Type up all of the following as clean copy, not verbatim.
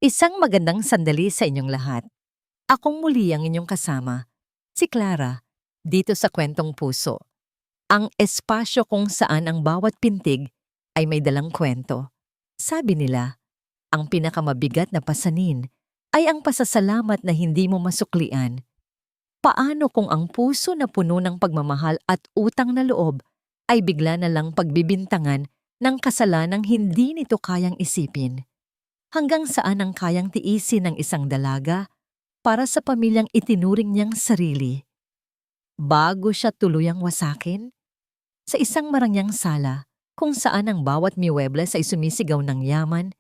Isang magandang sandali sa inyong lahat. Akong muli ang inyong kasama, si Clara, dito sa Kwentong Puso. Ang espasyo kung saan ang bawat pintig ay may dalang kwento. Sabi nila, ang pinakamabigat na pasanin ay ang pasasalamat na hindi mo masuklian. Paano kung ang puso na puno ng pagmamahal at utang na loob ay bigla na lang pagbibintangan ng kasalanang hindi nito kayang isipin? Hanggang saan ang kayang tiisin ng isang dalaga para sa pamilyang itinuring niyang sarili? Bago siya tuluyang wasakin? Sa isang marangyang sala, kung saan ang bawat miwebles ay sumisigaw ng yaman,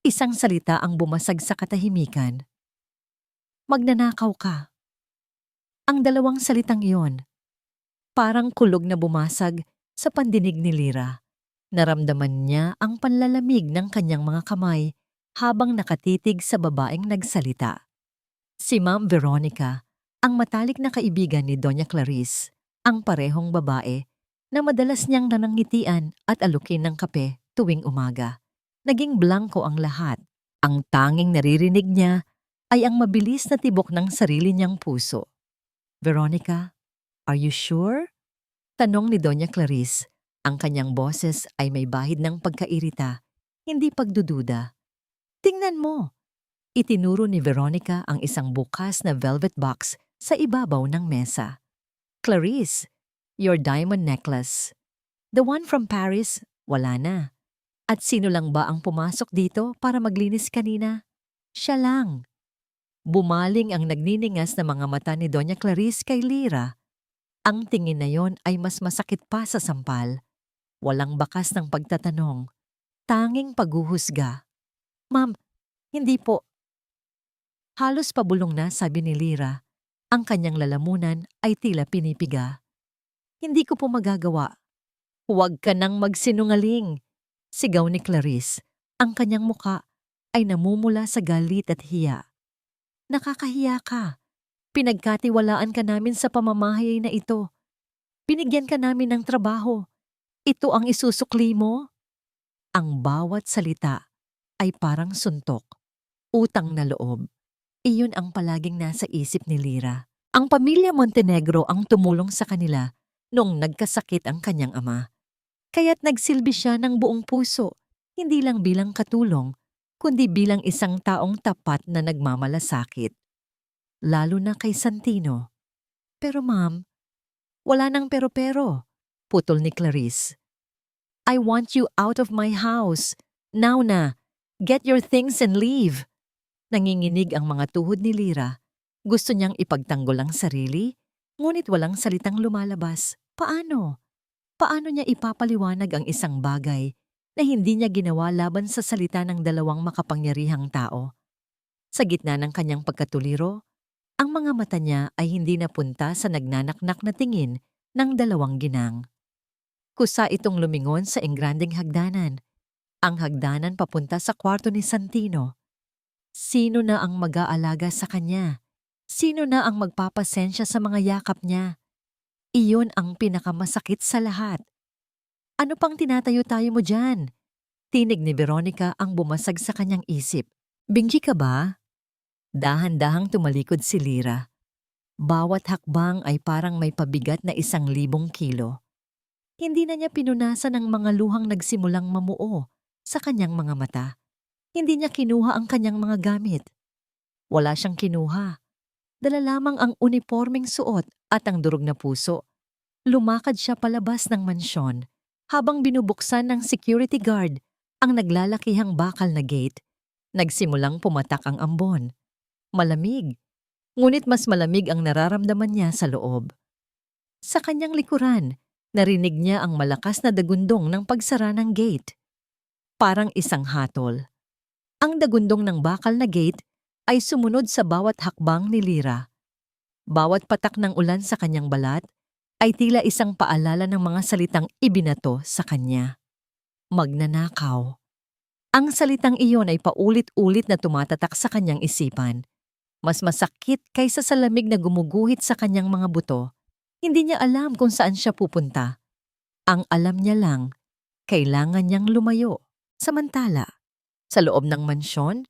isang salita ang bumasag sa katahimikan. Magnanakaw ka. Ang dalawang salitang iyon, parang kulog na bumasag sa pandinig ni Lyra. Naramdaman niya ang panlalamig ng kanyang mga kamay habang nakatitig sa babaeng nagsalita. Si Ma'am Veronica, ang matalik na kaibigan ni Doña Clarice, ang parehong babae na madalas niyang nanangitian at alukin ng kape tuwing umaga. Naging blanko ang lahat. Ang tanging naririnig niya ay ang mabilis na tibok ng sarili niyang puso. Veronica, are you sure? Tanong ni Doña Clarice. Ang kanyang boses ay may bahid ng pagkairita, hindi pagdududa. Tingnan mo! Itinuro ni Veronica ang isang bukas na velvet box sa ibabaw ng mesa. Clarice, your diamond necklace. The one from Paris, wala na. At sino lang ba ang pumasok dito para maglinis kanina? Siya lang. Bumaling ang nagniningas na mga mata ni Doña Clarice kay Lyra. Ang tingin na yon ay mas masakit pa sa sampal. Walang bakas ng pagtatanong. Tanging paghuhusga. Ma'am, hindi po. Halos pabulong na, sabi ni Lyra. Ang kanyang lalamunan ay tila pinipiga. Hindi ko po magagawa. Huwag ka nang magsinungaling. Sigaw ni Clarice. Ang kanyang muka ay namumula sa galit at hiya. Nakakahiya ka. Pinagkatiwalaan ka namin sa pamamahay na ito. Binigyan ka namin ng trabaho. Ito ang isusukli mo? Ang bawat salita ay parang suntok. Utang na loob. Iyon ang palaging nasa isip ni Lyra. Ang pamilya Montenegro ang tumulong sa kanila noong nagkasakit ang kanyang ama. Kaya't nagsilbi siya ng buong puso, hindi lang bilang katulong, kundi bilang isang taong tapat na nagmamalasakit. Lalo na kay Santino. Pero ma'am, wala nang pero-pero, putol ni Clarice. I want you out of my house. Now na, get your things and leave. Nanginginig ang mga tuhod ni Lyra. Gusto niyang ipagtanggol ang sarili, ngunit walang salitang lumalabas. Paano? Paano niya ipapaliwanag ang isang bagay na hindi niya ginawa laban sa salita ng dalawang makapangyarihang tao? Sa gitna ng kanyang pagkatuliro, ang mga mata niya ay hindi napunta sa nagnanaknak na tingin ng dalawang ginang. Kusa itong lumingon sa engranding hagdanan. Ang hagdanan papunta sa kwarto ni Santino. Sino na ang mag-aalaga sa kanya? Sino na ang magpapasensya sa mga yakap niya? Iyon ang pinakamasakit sa lahat. Ano pang tinatayo-tayo mo dyan? Tinig ni Veronica ang bumasag sa kanyang isip. Binggi ka ba? Dahan-dahang tumalikod si Lyra. Bawat hakbang ay parang may pabigat na 1,000 kilo. Hindi na niya pinunasan ang mga luhang nagsimulang mamuo sa kanyang mga mata. Hindi niya kinuha ang kanyang mga gamit. Wala siyang kinuha. Dala lamang ang unipormeng suot at ang durog na puso. Lumakad siya palabas ng mansyon habang binubuksan ng security guard ang naglalakihang bakal na gate. Nagsimulang pumatak ang ambon. Malamig. Ngunit mas malamig ang nararamdaman niya sa loob. Sa kanyang likuran, narinig niya ang malakas na dagundong ng pagsara ng gate. Parang isang hatol. Ang dagundong ng bakal na gate ay sumunod sa bawat hakbang ni Lyra. Bawat patak ng ulan sa kanyang balat ay tila isang paalala ng mga salitang ibinato sa kanya. Magnanakaw. Ang salitang iyon ay paulit-ulit na tumatatak sa kanyang isipan. Mas masakit kaysa sa lamig na gumuguhit sa kanyang mga buto. Hindi niya alam kung saan siya pupunta. Ang alam niya lang, kailangan niyang lumayo. Samantala, sa loob ng mansyon,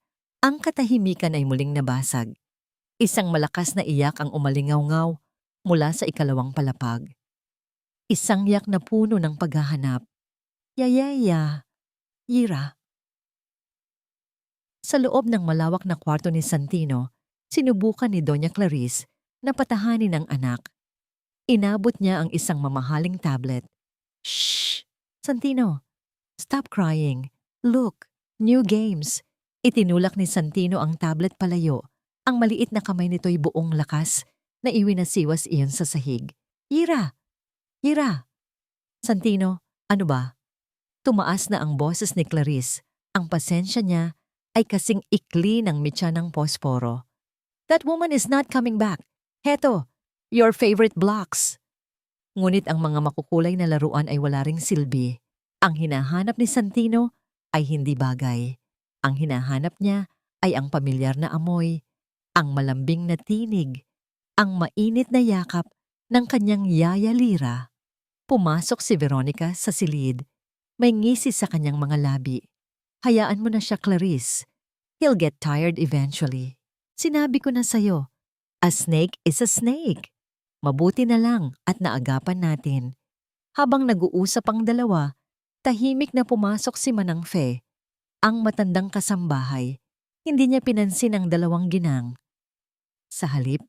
Ang katahimikan ay muling nabasag. Isang malakas na iyak ang umalingaw-ngaw mula sa ikalawang palapag. Isang yak na puno ng paghahanap. Yayaya, Yira. Sa loob ng malawak na kwarto ni Santino, sinubukan ni Doña Clarice na patahanin ang anak. Inabot niya ang isang mamahaling tablet. Shh! Santino, stop crying. Look, new games. Itinulak ni Santino ang tablet palayo. Ang maliit na kamay nito'y buong lakas na iwinasiwas iyon sa sahig. Yira! Yira! Santino, ano ba? Tumaas na ang boses ni Clarice. Ang pasensya niya ay kasing ikli ng mitya ng posporo. That woman is not coming back. Heto, your favorite blocks. Ngunit ang mga makukulay na laruan ay wala ring silbi. Ang hinahanap ni Santino ay hindi bagay. Ang hinahanap niya ay ang pamilyar na amoy, ang malambing na tinig, ang mainit na yakap ng kanyang yaya Lira. Pumasok si Veronica sa silid. May ngisi sa kanyang mga labi. Hayaan mo na siya, Clarice. He'll get tired eventually. Sinabi ko na sa'yo, a snake is a snake. Mabuti na lang at naagapan natin. Habang nag-uusap ang dalawa, tahimik na pumasok si Manang Fe, ang matandang kasambahay. Hindi niya pinansin ang dalawang ginang. Sa halip,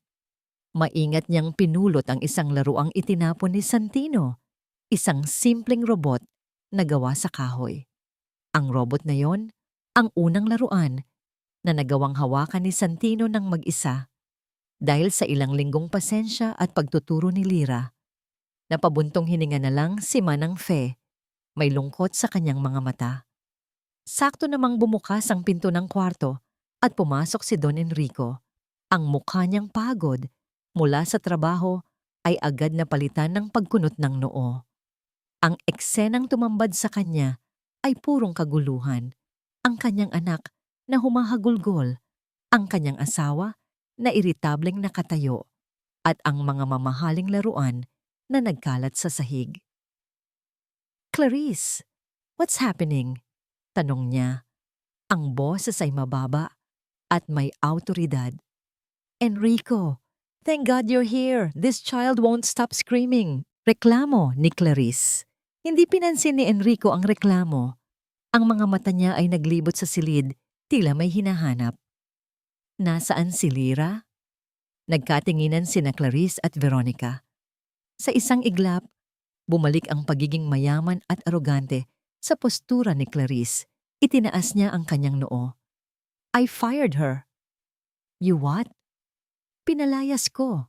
maingat niyang pinulot ang isang laruang itinapon ni Santino, isang simpleng robot na gawa sa kahoy. Ang robot na yon, ang unang laruan na nagawang hawakan ni Santino ng mag-isa. Dahil sa ilang linggong pasensya at pagtuturo ni Lira, napabuntong hininga na lang si Manang Fe, may lungkot sa kanyang mga mata. Sakto namang bumukas ang pinto ng kwarto at pumasok si Don Enrico. Ang mukha niyang pagod mula sa trabaho ay agad na palitan ng pagkunot ng noo. Ang eksenang tumambad sa kanya ay purong kaguluhan. Ang kanyang anak na humahagulgol, ang kanyang asawa na iritableng nakatayo, at ang mga mamahaling laruan na nagkalat sa sahig. Clarice, what's happening? Tanong niya. Ang boses ay mababa at may awtoridad. Enrico, thank God you're here. This child won't stop screaming. Reklamo ni Clarice. Hindi pinansin ni Enrico ang reklamo. Ang mga mata niya ay naglibot sa silid, tila may hinahanap. Nasaan si Lira? Nagkatinginan sina Clarice at Veronica. Sa isang iglap, bumalik ang pagiging mayaman at arogante sa postura ni Clarice. Itinaas niya ang kanyang noo. I fired her. You what? Pinalayas ko.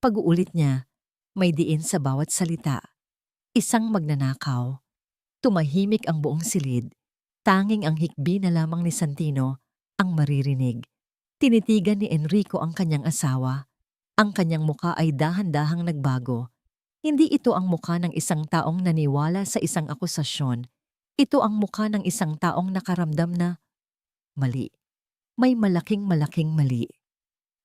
Pag-uulit niya, may diin sa bawat salita. Isang magnanakaw. Tumahimik ang buong silid. Tanging ang hikbi na lamang ni Santino ang maririnig. Tinitigan ni Enrico ang kanyang asawa. Ang kanyang muka ay dahan-dahang nagbago. Hindi ito ang muka ng isang taong naniwala sa isang akusasyon. Ito ang muka ng isang taong nakaramdam na mali. May malaking mali.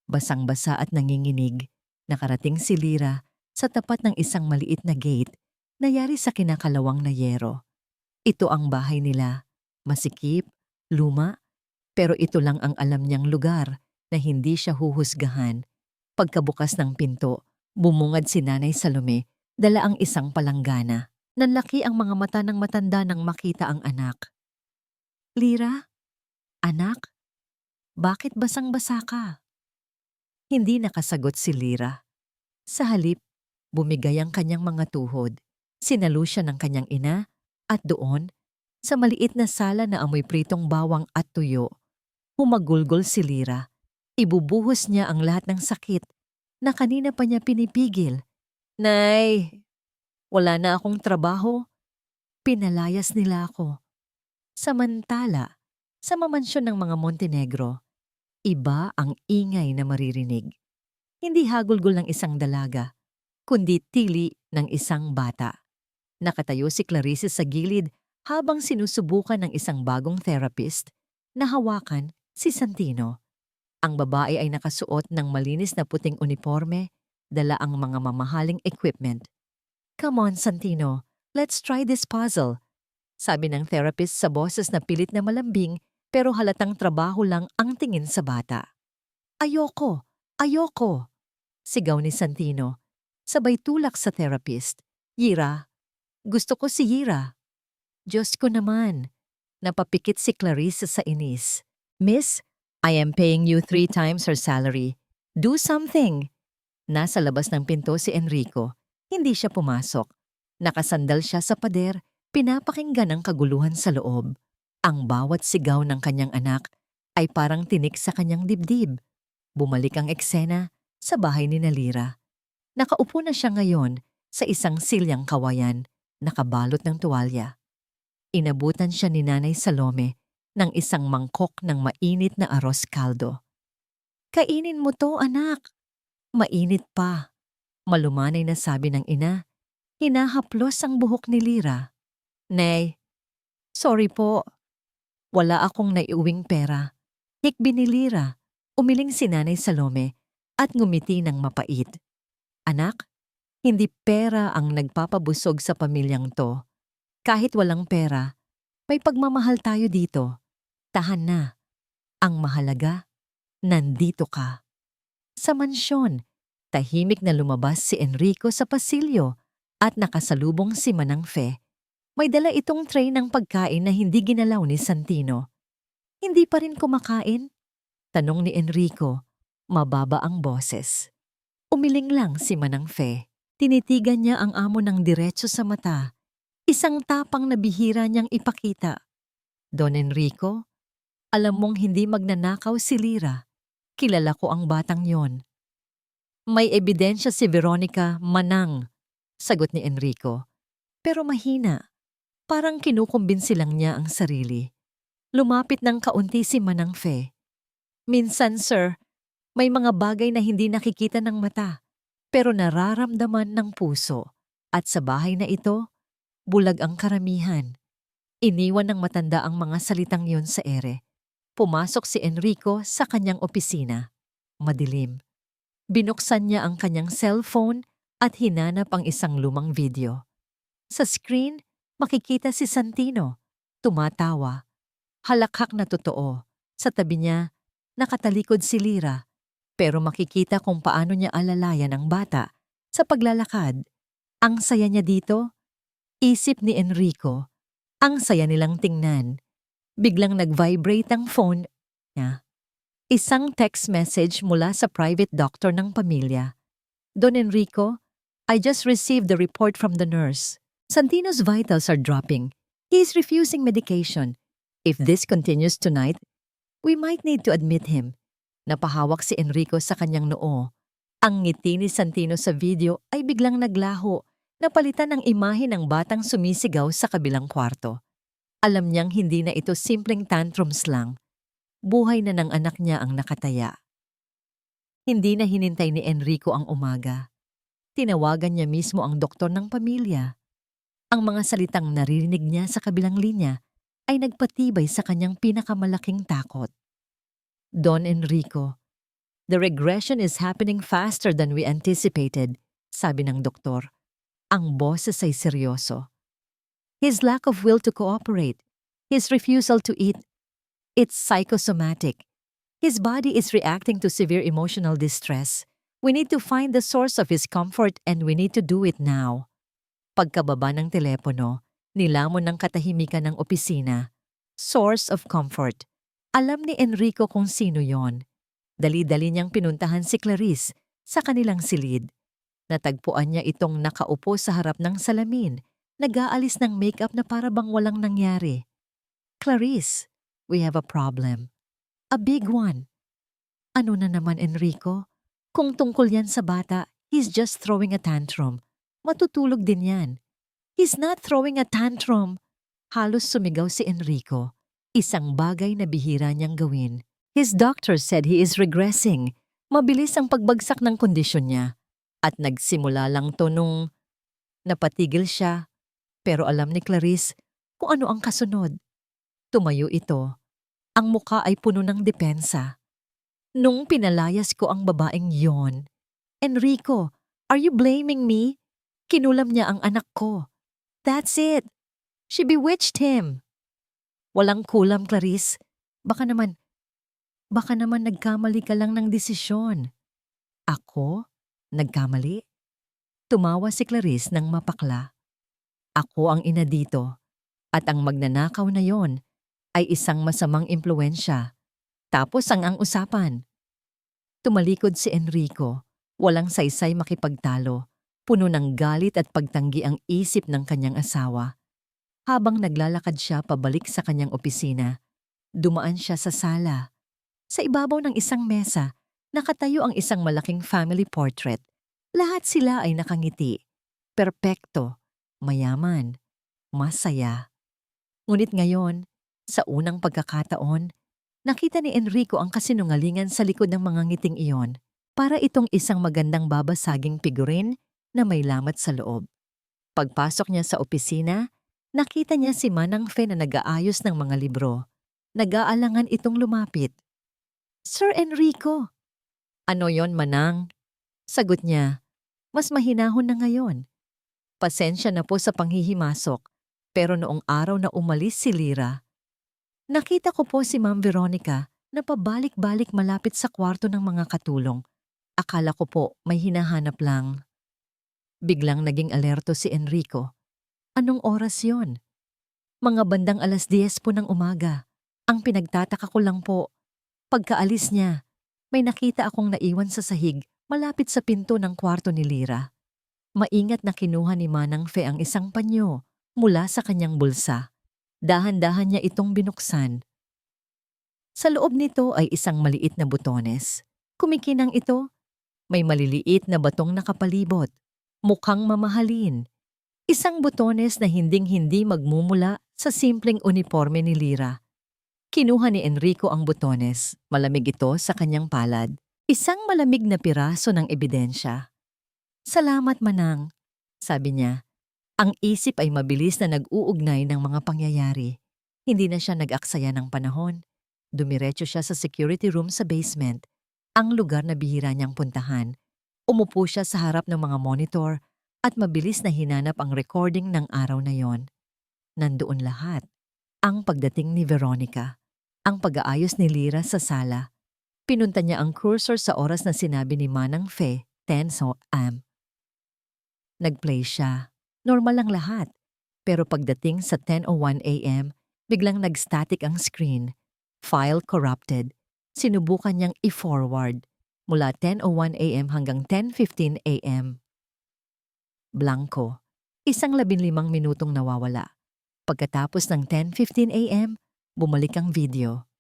Basang-basa at nanginginig, nakarating si Lira sa tapat ng isang maliit na gate na yari sa kinakalawang na yero. Ito ang bahay nila, masikip, luma, pero ito lang ang alam niyang lugar na hindi siya huhusgahan. Pagkabukas ng pinto, bumungad si Nanay Salome, dala ang isang palanggana. Nanlaki ang mga mata ng matanda nang makita ang anak. Lira? Anak? Bakit basang-basa ka? Hindi nakasagot si Lira. Sa halip, bumigay ang kanyang mga tuhod. Sinalo siya ng kanyang ina at doon, sa maliit na sala na amoy pritong bawang at tuyo, humagulgol si Lira. Ibubuhos niya ang lahat ng sakit na kanina pa niya pinipigil. Nay, wala na akong trabaho. Pinalayas nila ako. Samantala, sa mamansyon ng mga Montenegro, iba ang ingay na maririnig. Hindi hagulgol ng isang dalaga, kundi tili ng isang bata. Nakatayo si Clarice sa gilid habang sinusubukan ng isang bagong therapist na hawakan si Santino. Ang babae ay nakasuot ng malinis na puting uniforme, dala ang mga mamahaling equipment. Come on, Santino, let's try this puzzle. Sabi ng therapist sa boses na pilit na malambing pero halatang trabaho lang ang tingin sa bata. Ayoko! Ayoko! Sigaw ni Santino. Sabay tulak sa therapist. Yira, gusto ko si Yira. Diyos ko naman. Napapikit si Clarice sa inis. Miss, I am paying you 3 times her salary. Do something! Nasa labas ng pinto si Enrico. Hindi siya pumasok. Nakasandal siya sa pader, pinapakinggan ang kaguluhan sa loob. Ang bawat sigaw ng kanyang anak ay parang tinik sa kanyang dibdib. Bumalik ang eksena sa bahay ni Nalira. Nakaupo na siya ngayon sa isang silyang kawayan, nakabalot ng tuwalya. Inabutan siya ni Nanay Salome ng isang mangkok ng mainit na arroz caldo. Kainin mo to, anak. Mainit pa. Malumanay na sabi ng ina. Hinahaplos ang buhok ni Lira. Nay, sorry po. Wala akong naiuwing pera. Hikbi ni Lira. Umiling si Nanay Salome at ngumiti ng mapait. Anak, hindi pera ang nagpapabusog sa pamilyang to. Kahit walang pera, may pagmamahal tayo dito. Tahan na. Ang mahalaga, nandito ka. Sa mansyon, tahimik na lumabas si Enrico sa pasilyo at nakasalubong si Manang Fe. May dala itong tray ng pagkain na hindi ginalaw ni Santino. Hindi pa rin kumakain? Tanong ni Enrico, mababa ang boses. Umiling lang si Manang Fe. Tinitigan niya ang amo ng diretso sa mata. Isang tapang na bihira niyang ipakita. Don Enrico, alam mong hindi magnanakaw si Lira. Kilala ko ang batang yon. May ebidensya si Veronica, Manang, sagot ni Enrico. Pero mahina. Parang kinukumbinsi lang niya ang sarili. Lumapit ng kaunti si Manang Fe. Minsan, sir, may mga bagay na hindi nakikita ng mata, pero nararamdaman ng puso. At sa bahay na ito, bulag ang karamihan. Iniwan ng matanda ang mga salitang yon sa ere. Pumasok si Enrico sa kanyang opisina. Madilim. Binuksan niya ang kanyang cellphone at hinanap ang isang lumang video. Sa screen, makikita si Santino. Tumatawa. Halakhak na totoo. Sa tabi niya, nakatalikod si Lira. Pero makikita kung paano niya alalayan ang bata sa paglalakad. Ang saya niya dito, isip ni Enrico. Ang saya nilang tingnan. Biglang nag-vibrate ang phone niya. Isang text message mula sa private doctor ng pamilya. Don Enrico, I just received the report from the nurse. Santino's vitals are dropping. He is refusing medication. If this continues tonight, we might need to admit him. Napahawak si Enrico sa kanyang noo. Ang ngiti ni Santino sa video ay biglang naglaho, napalitan ng imahe ng batang sumisigaw sa kabilang kwarto. Alam niyang hindi na ito simpleng tantrums lang. Buhay na ng anak niya ang nakataya. Hindi na hinintay ni Enrico ang umaga. Tinawagan niya mismo ang doktor ng pamilya. Ang mga salitang naririnig niya sa kabilang linya ay nagpatibay sa kanyang pinakamalaking takot. Don Enrico, the regression is happening faster than we anticipated, sabi ng doktor. Ang boses ay seryoso. His lack of will to cooperate, his refusal to eat, it's psychosomatic. His body is reacting to severe emotional distress. We need to find the source of his comfort and we need to do it now. Pagkababa ng telepono, nilamon ng katahimikan ng opisina. Source of comfort. Alam ni Enrico kung sino yon. Dali-dali niyang pinuntahan si Clarice sa kanilang silid. Natagpuan niya itong nakaupo sa harap ng salamin, nag-aalis ng makeup na para bang walang nangyari. Clarice, we have a problem. A big one. Ano na naman, Enrico? Kung tungkol yan sa bata, he's just throwing a tantrum. Matutulog din yan. He's not throwing a tantrum. Halos sumigaw si Enrico. Isang bagay na bihira niyang gawin. His doctor said he is regressing. Mabilis ang pagbagsak ng kondisyon niya. At nagsimula lang to nung napatigil siya. Pero alam ni Clarice kung ano ang kasunod. Tumayo ito. Ang muka ay puno ng depensa. Nung pinalayas ko ang babaeng yon, Enrico, are you blaming me? Kinulam niya ang anak ko. That's it. She bewitched him. Walang kulam, Clarice. Baka naman, baka naman nagkamali ka lang ng desisyon. Ako? Nagkamali? Tumawa si Clarice ng mapakla. Ako ang ina dito at ang magnanakaw na yon ay isang masamang impluensya. Tapos ang usapan. Tumalikod si Enrico, walang saysay makipagtalo, puno ng galit at pagtanggi ang isip ng kanyang asawa. Habang naglalakad siya pabalik sa kanyang opisina, dumaan siya sa sala. Sa ibabaw ng isang mesa, nakatayo ang isang malaking family portrait. Lahat sila ay nakangiti. Perpekto, mayaman, masaya. Ngunit ngayon, sa unang pagkakataon, nakita ni Enrico ang kasinungalingan sa likod ng mga ngiting iyon. Para itong isang magandang babasaging figurin na may lamat sa loob. Pagpasok niya sa opisina, nakita niya si Manang Fe na nag-aayos ng mga libro. Nag-aalangan itong lumapit. Sir Enrico! Ano yon, Manang? Sagot niya, mas mahinahon na ngayon. Pasensya na po sa panghihimasok, pero noong araw na umalis si Lyra, nakita ko po si Ma'am Veronica na pabalik-balik malapit sa kwarto ng mga katulong. Akala ko po may hinahanap lang. Biglang naging alerto si Enrico. Anong oras yon? Mga bandang 10:00 po ng umaga. Ang pinagtataka ko lang po, pagkaalis niya, may nakita akong naiwan sa sahig malapit sa pinto ng kwarto ni Lyra. Maingat na kinuha ni Manang Fe ang isang panyo mula sa kanyang bulsa. Dahan-dahan niya itong binuksan. Sa loob nito ay isang maliit na butones. Kumikinang ito. May maliliit na batong nakapalibot. Mukhang mamahalin. Isang butones na hinding-hindi magmumula sa simpleng uniforme ni Lyra. Kinuha ni Enrico ang butones. Malamig ito sa kanyang palad. Isang malamig na piraso ng ebidensya. Salamat, Manang, sabi niya. Ang isip ay mabilis na nag-uugnay ng mga pangyayari. Hindi na siya nag-aksaya ng panahon. Dumiretso siya sa security room sa basement, ang lugar na bihira niyang puntahan. Umupo siya sa harap ng mga monitor at mabilis na hinanap ang recording ng araw na yon. Nandoon lahat. Ang pagdating ni Veronica, ang pag-aayos ni Lyra sa sala. Pinunta niya ang cursor sa oras na sinabi ni Manang Fe, 10 a.m. Nag-play siya. Normal lang lahat. Pero pagdating sa 10:01 a.m., biglang nag-static ang screen. File corrupted. Sinubukan niyang i-forward mula 10:01 a.m. hanggang 10:15 a.m. Blanco. Isang 15 minutong nawawala. Pagkatapos ng 10:15 a.m., bumalik ang video.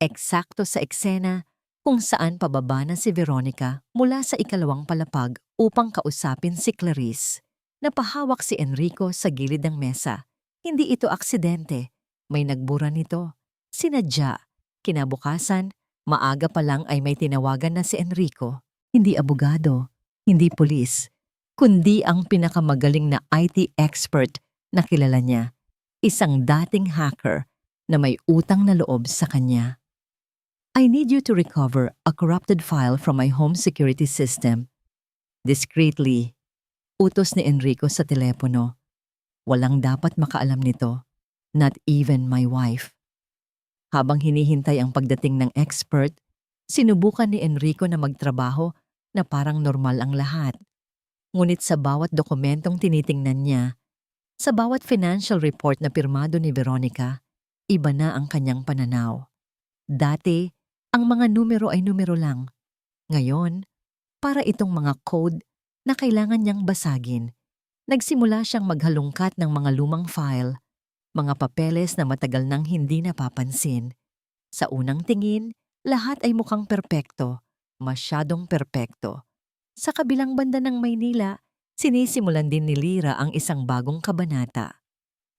Eksakto sa eksena kung saan pababa na si Veronica mula sa ikalawang palapag upang kausapin si Clarice. Napahawak si Enrico sa gilid ng mesa. Hindi ito aksidente. May nagbura nito. Sinadya. Kinabukasan, maaga pa lang ay may tinawagan na si Enrico. Hindi abogado, hindi pulis, kundi ang pinakamagaling na IT expert na kilala niya. Isang dating hacker na may utang na loob sa kanya. I need you to recover a corrupted file from my home security system. Discreetly, utos ni Enrico sa telepono. Walang dapat makaalam nito, not even my wife. Habang hinihintay ang pagdating ng expert, sinubukan ni Enrico na magtrabaho na parang normal ang lahat. Ngunit sa bawat dokumentong tinitingnan niya, sa bawat financial report na pirmado ni Veronica, iba na ang kanyang pananaw. Dati, ang mga numero ay numero lang. Ngayon, para itong mga code na kailangan niyang basagin. Nagsimula siyang maghalungkat ng mga lumang file, mga papeles na matagal nang hindi napapansin. Sa unang tingin, lahat ay mukhang perpekto, masyadong perpekto. Sa kabilang banda ng Maynila, sinisimulan din ni Lyra ang isang bagong kabanata.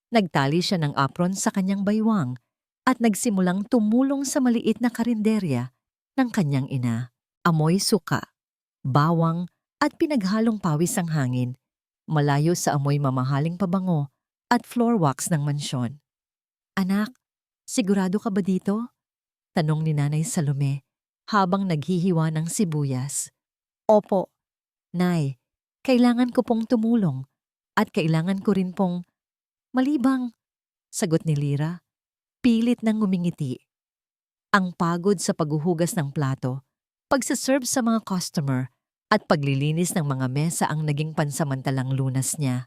Nagtali siya ng apron sa kanyang baywang at nagsimulang tumulong sa maliit na karinderya ng kanyang ina. Amoy suka, bawang at pinaghalong pawis ang hangin, malayo sa amoy mamahaling pabango at floor wax ng mansyon. Anak, sigurado ka ba dito? Tanong ni Nanay Salome habang naghihiwa ng sibuyas. Opo, Nay, kailangan ko pong tumulong at kailangan ko rin pong malibang, sagot ni Lyra, pilit nang ngumingiti. Ang pagod sa paghuhugas ng plato, pagsaserve sa mga customer, at paglilinis ng mga mesa ang naging pansamantalang lunas niya.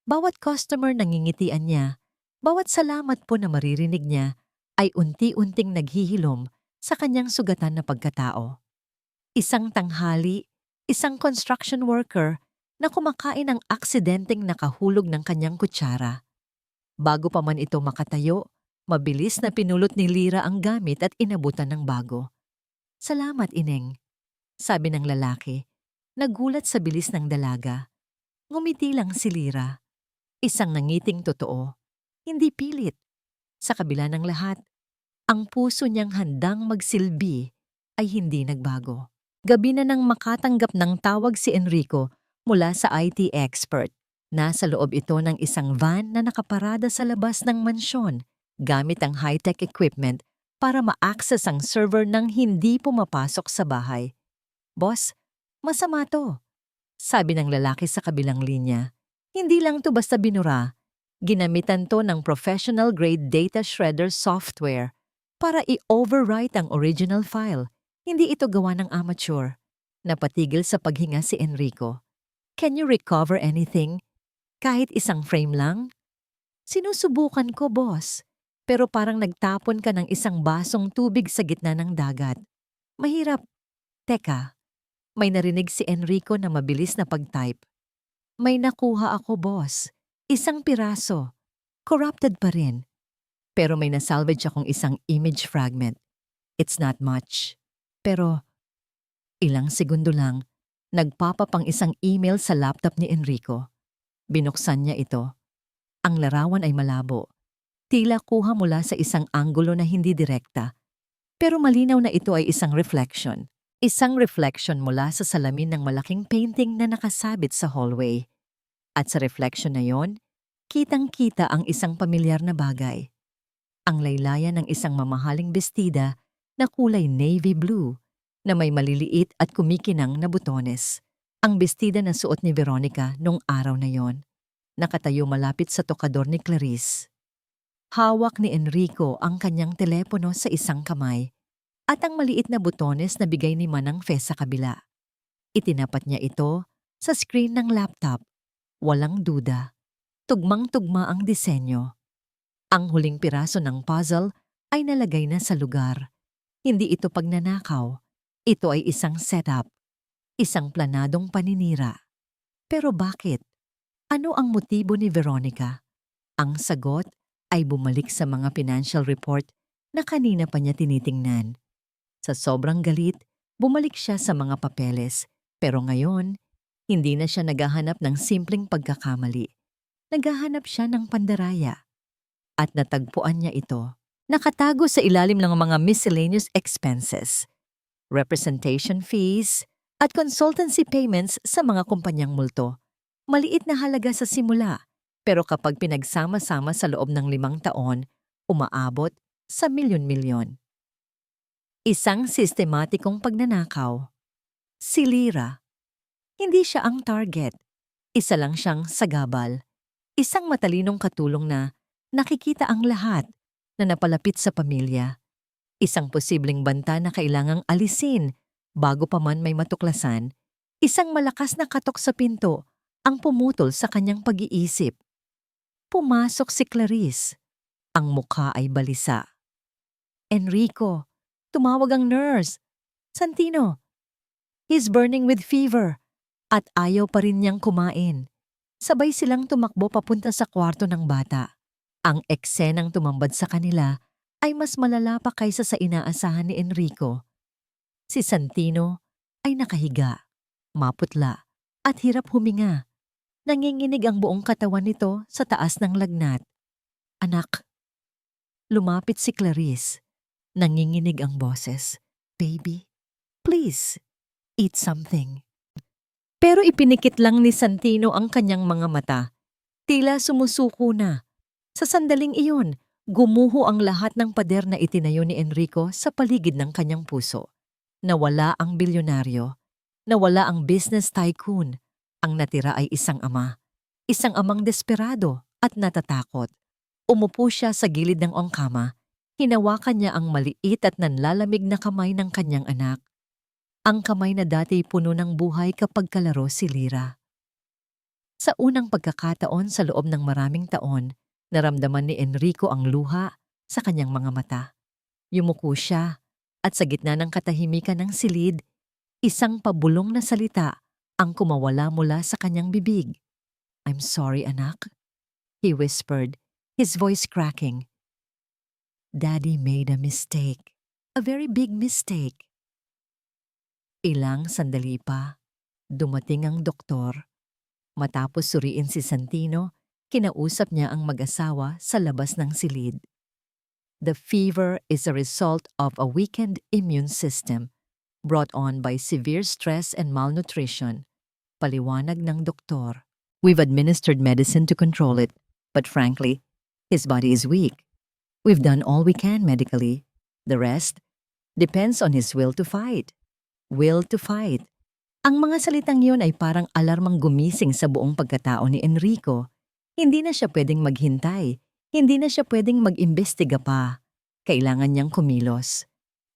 Bawat customer nangingitian niya, bawat salamat po na maririnig niya ay unti-unting naghihilom sa kanyang sugatan na pagkatao. Isang tanghali, isang construction worker na kumakain ng aksidenteng nakahulog ng kanyang kutsara. Bago pa man ito makatayo, mabilis na pinulot ni Lira ang gamit at inabutan ng bago. "Salamat, Ineng," sabi ng lalaki. Nagulat sa bilis ng dalaga. Ngumiti lang si Lira. Isang nangiting totoo. Hindi pilit. Sa kabila ng lahat, ang puso niyang handang magsilbi ay hindi nagbago. Gabi na nang makatanggap ng tawag si Enrico mula sa IT expert. Nasa loob ito ng isang van na nakaparada sa labas ng mansyon gamit ang high-tech equipment para ma-access ang server nang hindi pumapasok sa bahay. "Boss, masama to," sabi ng lalaki sa kabilang linya. "Hindi lang to basta binura. Ginamitan to ng professional-grade data shredder software para i-overwrite ang original file. Hindi ito gawa ng amateur." Napatigil sa paghinga si Enrico. "Can you recover anything? Kahit isang frame lang?" "Sinusubukan ko, boss. Pero parang nagtapon ka ng isang basong tubig sa gitna ng dagat. Mahirap." "Teka." May narinig si Enrico na mabilis na pag-type. "May nakuha ako, boss. Isang piraso. Corrupted pa rin. Pero may nasalvage akong isang image fragment. It's not much. Pero..." Ilang segundo lang, nagpapapang isang email sa laptop ni Enrico. Binuksan niya ito. Ang larawan ay malabo. Tila kuha mula sa isang anggulo na hindi direkta. Pero malinaw na ito ay isang reflection. Isang reflection mula sa salamin ng malaking painting na nakasabit sa hallway. At sa reflection na yon, kitang-kita ang isang pamilyar na bagay. Ang laylayan ng isang mamahaling bestida na kulay navy blue na may maliliit at kumikinang na butones. Ang bestida na suot ni Veronica nung araw na yon. Nakatayo malapit sa tokador ni Clarice. Hawak ni Enrico ang kanyang telepono sa isang kamay at ang maliit na butones na bigay ni Manang Fe sa kabila. Itinapat niya ito sa screen ng laptop. Walang duda. Tugmang-tugma ang disenyo. Ang huling piraso ng puzzle ay nalagay na sa lugar. Hindi ito pagnanakaw. Ito ay isang setup. Isang planadong paninira. Pero bakit? Ano ang motibo ni Veronica? Ang sagot ay bumalik sa mga financial report na kanina pa niya tinitingnan. Sa sobrang galit, bumalik siya sa mga papeles. Pero ngayon, hindi na siya naghahanap ng simpleng pagkakamali. Naghahanap siya ng pandaraya. At natagpuan niya ito. Nakatago sa ilalim ng mga miscellaneous expenses, representation fees, at consultancy payments sa mga kumpanyang multo. Maliit na halaga sa simula, pero kapag pinagsama-sama sa loob ng 5 taon, umaabot sa milyon-milyon. Isang sistematikong pagnanakaw. Si Lira. Hindi siya ang target. Isa lang siyang sagabal. Isang matalinong katulong na nakikita ang lahat na napalapit sa pamilya. Isang posibleng banta na kailangang alisin bago pa man may matuklasan. Isang malakas na katok sa pinto ang pumutol sa kanyang pag-iisip. Pumasok si Clarice. Ang mukha ay balisa. "Enrico, tumawag ang nurse. Santino, he's burning with fever." At ayaw pa rin niyang kumain. Sabay silang tumakbo papunta sa kwarto ng bata. Ang eksenang tumambad sa kanila ay mas malala pa kaysa sa inaasahan ni Enrico. Si Santino ay nakahiga, maputla, at hirap huminga. Nanginginig ang buong katawan nito sa taas ng lagnat. "Anak." Lumapit si Clarice. Nanginginig ang boses. "Baby, please, eat something." Pero ipinikit lang ni Santino ang kanyang mga mata. Tila sumusuko na. Sa sandaling iyon, gumuho ang lahat ng pader na itinayo ni Enrico sa paligid ng kanyang puso. Nawala ang bilyonaryo. Nawala ang business tycoon. Ang natira ay isang ama. Isang amang desperado at natatakot. Umupo siya sa gilid ng ongkama. Hinawakan niya ang maliit at nanlalamig na kamay ng kanyang anak. Ang kamay na dati puno ng buhay kapag kalaro si Lyra. Sa unang pagkakataon sa loob ng maraming taon, naramdaman ni Enrico ang luha sa kanyang mga mata. Yumuko siya at sa gitna ng katahimikan ng silid, isang pabulong na salita ang kumawala mula sa kanyang bibig. "I'm sorry, anak," he whispered, his voice cracking. "Daddy made a mistake. A very big mistake." Ilang sandali pa, dumating ang doktor. Matapos suriin si Santino, kinausap niya ang mag-asawa sa labas ng silid. "The fever is a result of a weakened immune system brought on by severe stress and malnutrition," paliwanag ng doktor. "We've administered medicine to control it, but frankly, his body is weak. We've done all we can medically. The rest depends on his will to fight." Will to fight. Ang mga salitang yun ay parang alarmang gumising sa buong pagkatao ni Enrico. Hindi na siya pwedeng maghintay. Hindi na siya pwedeng mag-imbestiga pa. Kailangan niyang kumilos.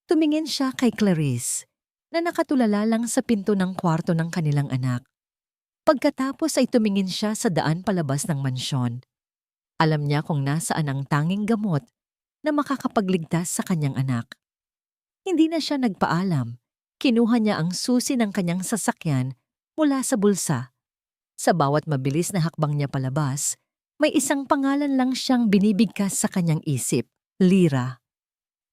Tumingin siya kay Clarice, na nakatulala lang sa pinto ng kwarto ng kanilang anak. Pagkatapos ay tumingin siya sa daan palabas ng mansyon. Alam niya kung nasaan ang tanging gamot na makakapagligtas sa kanyang anak. Hindi na siya nagpaalam. Kinuha niya ang susi ng kanyang sasakyan mula sa bulsa. Sa bawat mabilis na hakbang niya palabas, may isang pangalan lang siyang binibigkas sa kanyang isip, Lyra.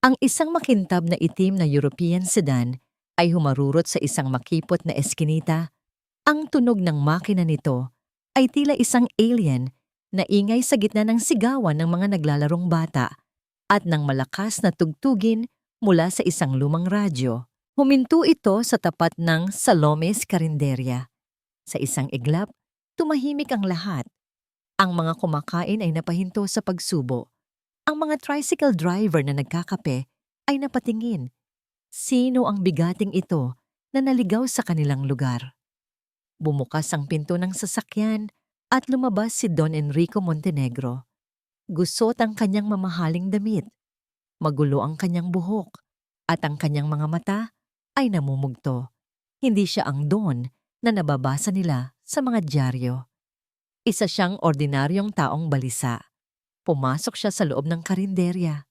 Ang isang makintab na itim na European sedan ay humarurot sa isang makipot na eskinita. Ang tunog ng makina nito ay tila isang alien na ingay sa gitna ng sigawan ng mga naglalarong bata at ng malakas na tugtugin mula sa isang lumang radyo. Huminto ito sa tapat ng Salome's Carinderia. Sa isang iglap, tumahimik ang lahat. Ang mga kumakain ay napahinto sa pagsubo. Ang mga tricycle driver na nagkakape ay napatingin. Sino ang bigating ito na naligaw sa kanilang lugar? Bumukas ang pinto ng sasakyan at lumabas si Don Enrico Montenegro. Gusot ang kanyang mamahaling damit. Magulo ang kanyang buhok at ang kanyang mga mata ay namumugto. Hindi siya ang Don na nababasa nila sa mga dyaryo. Isa siyang ordinaryong taong balisa. Pumasok siya sa loob ng karinderya.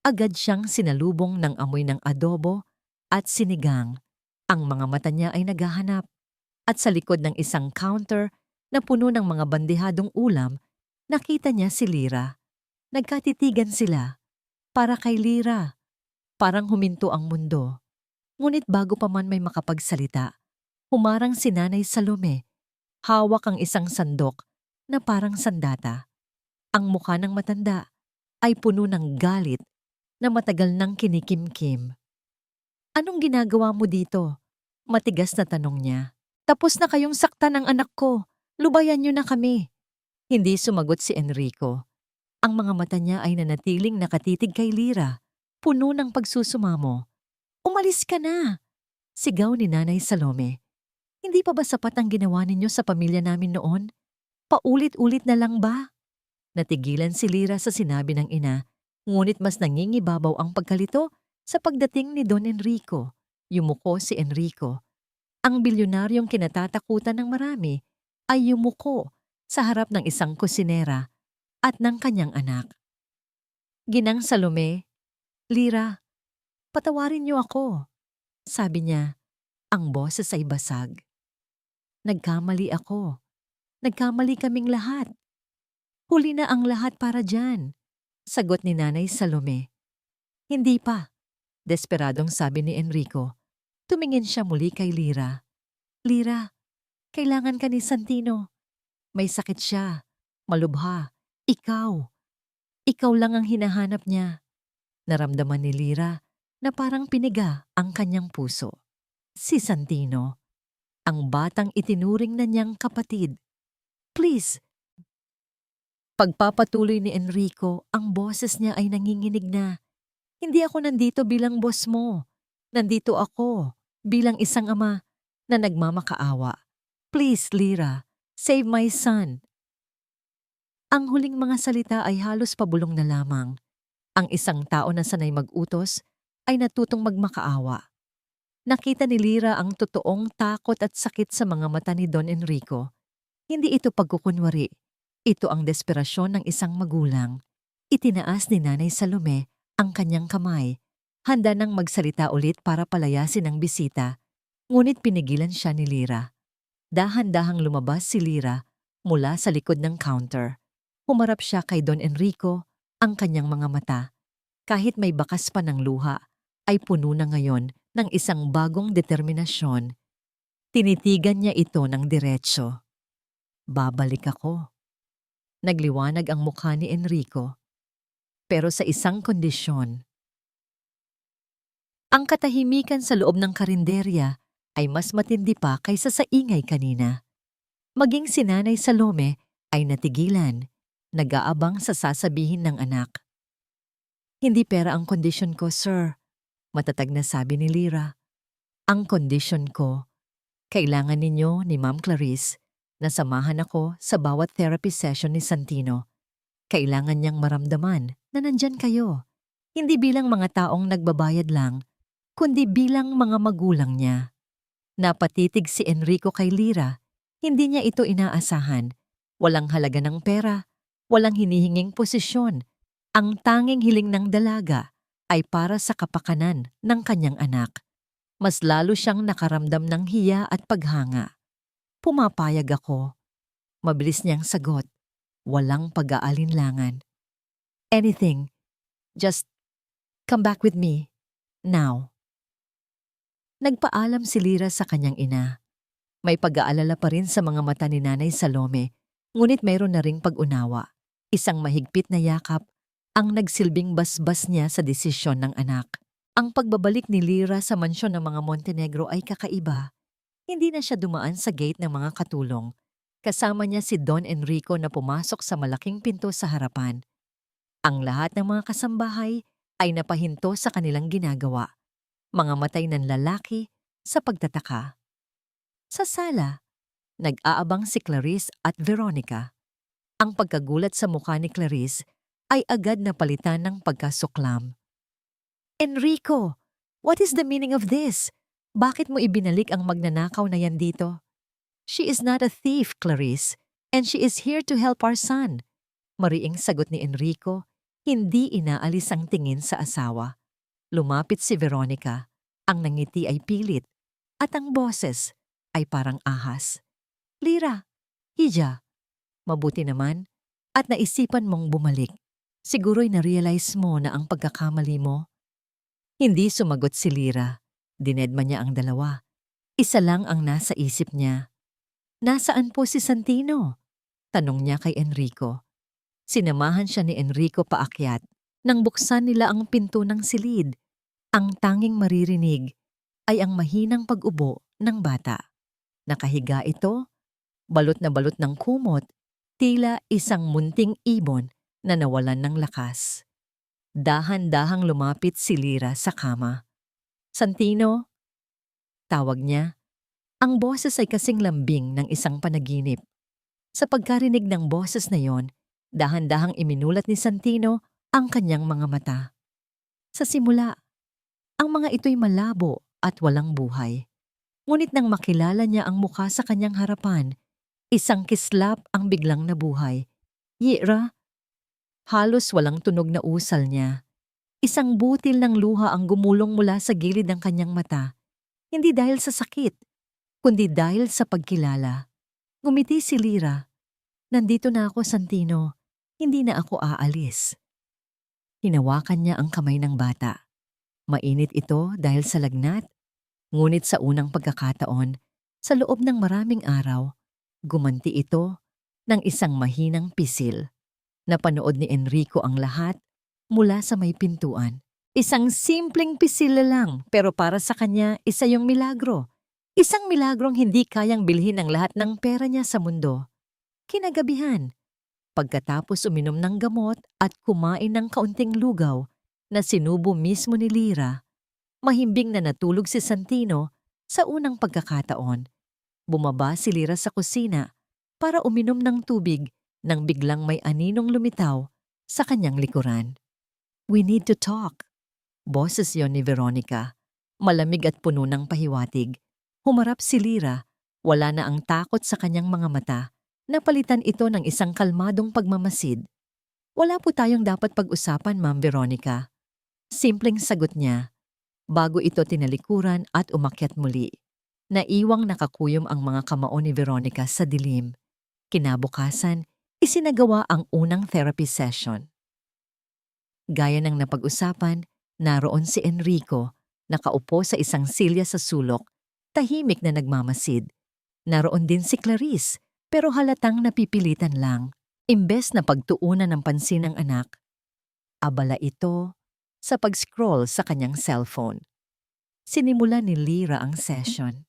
Agad siyang sinalubong ng amoy ng adobo at sinigang. Ang mga mata niya ay naghahanap. At sa likod ng isang counter na puno ng mga bandehadong ulam, nakita niya si Lyra. Nagkatitigan sila. Para kay Lyra. Parang huminto ang mundo. Ngunit bago pa man may makapagsalita, humarang si Nanay Salome. Hawak ang isang sandok na parang sandata. Ang mukha ng matanda ay puno ng galit na matagal nang kinikimkim. "Anong ginagawa mo dito?" Matigas na tanong niya. "Tapos na kayong saktan ng anak ko. Lubayan niyo na kami." Hindi sumagot si Enrico. Ang mga mata niya ay nanatiling nakatitig kay Lyra, puno ng pagsusumamo. "Umalis ka na!" Sigaw ni Nanay Salome. "Hindi pa ba sapat ang ginawa ninyo sa pamilya namin noon? Paulit-ulit na lang ba?" Natigilan si Lyra sa sinabi ng ina, ngunit mas nangingibabaw ang pagkalito sa pagdating ni Don Enrico. Yumuko si Enrico. Ang bilyonaryong kinatatakutan ng marami ay yumuko sa harap ng isang kusinera at ng kanyang anak. "Ginang Salome, Lyra, patawarin niyo ako," sabi niya. Ang boses ay basag. "Nagkamali ako. Nagkamali kaming lahat. Huli na ang lahat para dyan," sagot ni Nanay Salome. "Hindi pa," desperadong sabi ni Enrico. Tumingin siya muli kay Lyra. "Lyra, kailangan ka ni Santino. May sakit siya. Malubha. Ikaw. Ikaw lang ang hinahanap niya." Naramdaman ni Lyra na parang piniga ang kanyang puso. Si Santino, ang batang itinuring na niyang kapatid. "Please." Pagpapatuloy ni Enrico, ang boses niya ay nanginginig na. "Hindi ako nandito bilang boss mo. Nandito ako bilang isang ama na nagmamakaawa. Please, Lyra, save my son." Ang huling mga salita ay halos pabulong na lamang. Ang isang tao na sanay mag-utos ay natutong magmakaawa. Nakita ni Lira ang totoong takot at sakit sa mga mata ni Don Enrico. Hindi ito pagkukunwari. Ito ang desperasyon ng isang magulang. Itinaas ni Nanay Salome ang kanyang kamay. Handa nang magsalita ulit para palayasin ang bisita. Ngunit pinigilan siya ni Lira. Dahan-dahang lumabas si Lira mula sa likod ng counter. Humarap siya kay Don Enrico, ang kanyang mga mata. Kahit may bakas pa ng luha, ay puno na ngayon ng isang bagong determinasyon. Tinitigan niya ito ng diretso. Babalik ako. Nagliwanag ang mukha ni Enrico. Pero sa isang kondisyon. Ang katahimikan sa loob ng karinderya ay mas matindi pa kaysa sa ingay kanina. Maging si Nanay Salome ay natigilan, nag-aabang sa sasabihin ng anak. Hindi pera ang kondisyon ko, sir. Matatag na sabi ni Lira. Ang kondisyon ko, kailangan ninyo ni Ma'am Clarice na samahan ako sa bawat therapy session ni Santino. Kailangan niyang maramdaman na nandyan kayo. Hindi bilang mga taong nagbabayad lang, kundi bilang mga magulang niya. Napatitig si Enrico kay Lira. Hindi niya ito inaasahan. Walang halaga ng pera, walang hinihinging posisyon. Ang tanging hiling ng dalaga ay para sa kapakanan ng kanyang anak. Mas lalo siyang nakaramdam ng hiya at paghanga. Pumapayag ako. Mabilis niyang sagot. Walang pag-aalinlangan. Anything. Just come back with me. Now. Nagpaalam si Lira sa kanyang ina. May pag-aalala pa rin sa mga mata ni Nanay Salome, ngunit mayroon na ring pag-unawa. Isang mahigpit na yakap ang nagsilbing basbas niya sa desisyon ng anak. Ang pagbabalik ni Lira sa mansyon ng mga Montenegro ay kakaiba. Hindi na siya dumaan sa gate ng mga katulong. Kasama niya si Don Enrico na pumasok sa malaking pinto sa harapan. Ang lahat ng mga kasambahay ay napahinto sa kanilang ginagawa. Mga matay ng lalaki sa pagtataka. Sa sala, nag-aabang si Clarice at Veronica. Ang pagkagulat sa mukha ni Clarice ay agad na palitan ng pagkasuklam. Enrico, what is the meaning of this? Bakit mo ibinalik ang magnanakaw na yan dito? She is not a thief, Clarice, and she is here to help our son. Mariing sagot ni Enrico, hindi inaalis ang tingin sa asawa. Lumapit si Veronica, ang nangiti ay pilit, at ang boses ay parang ahas. Lira, Hija, mabuti naman, at naisipan mong bumalik. Siguro'y na-realize mo na ang pagkakamali mo. Hindi sumagot si Lira. Dinedma niya ang dalawa. Isa lang ang nasa isip niya. Nasaan po si Santino? Tanong niya kay Enrico. Sinamahan siya ni Enrico paakyat. Nang buksan nila ang pinto ng silid, ang tanging maririnig ay ang mahinang pag-ubo ng bata. Nakahiga ito, balot na balot ng kumot, tila isang munting ibon na nawalan ng lakas. Dahan-dahang lumapit si Lira sa kama. Santino? Tawag niya. Ang boses ay kasing lambing ng isang panaginip. Sa pagkarinig ng boses na yon, dahan-dahang iminulat ni Santino ang kanyang mga mata. Sa simula, ang mga ito'y malabo at walang buhay. Ngunit nang makilala niya ang mukha sa kanyang harapan, isang kislap ang biglang nabuhay. Yira, halos walang tunog na usal niya. Isang butil ng luha ang gumulong mula sa gilid ng kanyang mata. Hindi dahil sa sakit, kundi dahil sa pagkilala. Ngumiti si Lira. Nandito na ako, Santino. Hindi na ako aalis. Hinawakan niya ang kamay ng bata. Mainit ito dahil sa lagnat, ngunit sa unang pagkakataon, sa loob ng maraming araw, gumanti ito ng isang mahinang pisil. Napanood ni Enrico ang lahat mula sa may pintuan. Isang simpleng pisil lang, pero para sa kanya, isa yung milagro. Isang milagrong hindi kayang bilhin ang lahat ng pera niya sa mundo. Kinagabihan, pagkatapos uminom ng gamot at kumain ng kaunting lugaw na sinubo mismo ni Lira, mahimbing na natulog si Santino sa unang pagkakataon. Bumaba si Lira sa kusina para uminom ng tubig nang biglang may aninong lumitaw sa kanyang likuran. We need to talk. Boses yon ni Veronica. Malamig at puno ng pahiwatig. Humarap si Lyra. Wala na ang takot sa kanyang mga mata. Napalitan ito ng isang kalmadong pagmamasid. Wala po tayong dapat pag-usapan, Ma'am Veronica. Simpleng sagot niya. Bago ito tinalikuran at umakyat muli. Naiwang nakakuyom ang mga kamao ni Veronica sa dilim. Kinabukasan, isinagawa ang unang therapy session. Gaya ng napag-usapan, naroon si Enrico, nakaupo sa isang silya sa sulok, tahimik na nagmamasid. Naroon din si Clarice, pero halatang napipilitan lang. Imbes na pagtuunan ng pansin ng anak, abala ito sa pag-scroll sa kanyang cellphone. Sinimula ni Lyra ang session.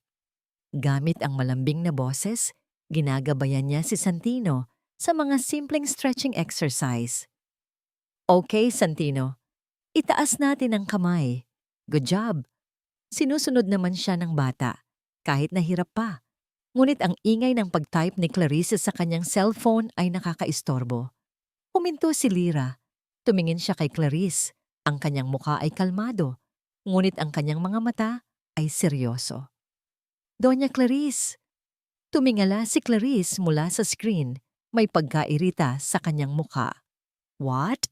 Gamit ang malambing na boses, ginagabayan niya si Santino sa mga simpleng stretching exercise. Okay, Santino. Itaas natin ang kamay. Good job. Sinusunod naman siya ng bata, kahit nahirap pa. Ngunit ang ingay ng pag-type ni Clarice sa kanyang cellphone ay nakakaistorbo. Huminto si Lyra. Tumingin siya kay Clarice. Ang kanyang mukha ay kalmado, ngunit ang kanyang mga mata ay seryoso. Doña Clarice. Tumingala si Clarice mula sa screen. May pagkairita sa kanyang mukha. What?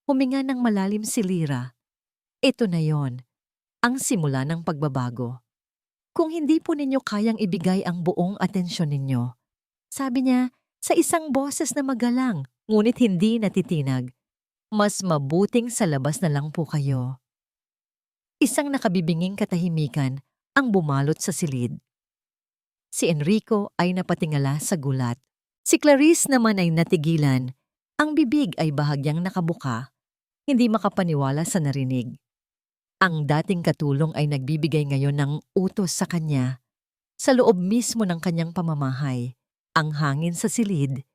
Huminga ng malalim si Lyra. Ito na yon, ang simula ng pagbabago. Kung hindi po ninyo kayang ibigay ang buong atensyon ninyo, sabi niya sa isang boses na magalang ngunit hindi natitinag, mas mabuting sa labas na lang po kayo. Isang nakabibinging katahimikan ang bumalot sa silid. Si Enrico ay napatingala sa gulat. Si Clarice naman ay natigilan. Ang bibig ay bahagyang nakabuka, hindi makapaniwala sa narinig. Ang dating katulong ay nagbibigay ngayon ng utos sa kanya. Sa loob mismo ng kanyang pamamahay, ang hangin sa silid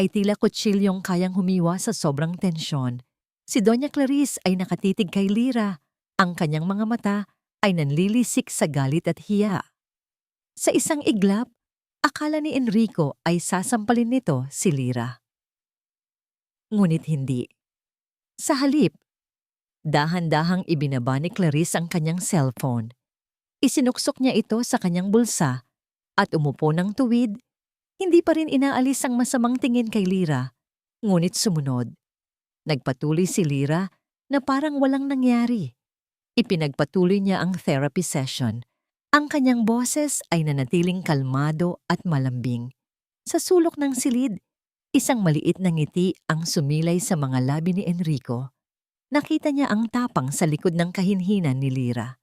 ay tila kutsilyong kayang humiwa sa sobrang tensyon. Si Doña Clarice ay nakatitig kay Lyra. Ang kanyang mga mata ay nanlilisik sa galit at hiya. Sa isang iglap, akala ni Enrico ay sasampalin nito si Lyra. Ngunit hindi. Sa halip, dahan-dahang ibinaba ni Clarice ang kanyang cellphone. Isinuksok niya ito sa kanyang bulsa at umupo ng tuwid. Hindi pa rin inaalis ang masamang tingin kay Lyra, ngunit sumunod. Nagpatuloy si Lyra na parang walang nangyari. Ipinagpatuloy niya ang therapy session. Ang kanyang boses ay nanatiling kalmado at malambing. Sa sulok ng silid, isang maliit na ngiti ang sumilay sa mga labi ni Enrico. Nakita niya ang tapang sa likod ng kahinhinan ni Lyra.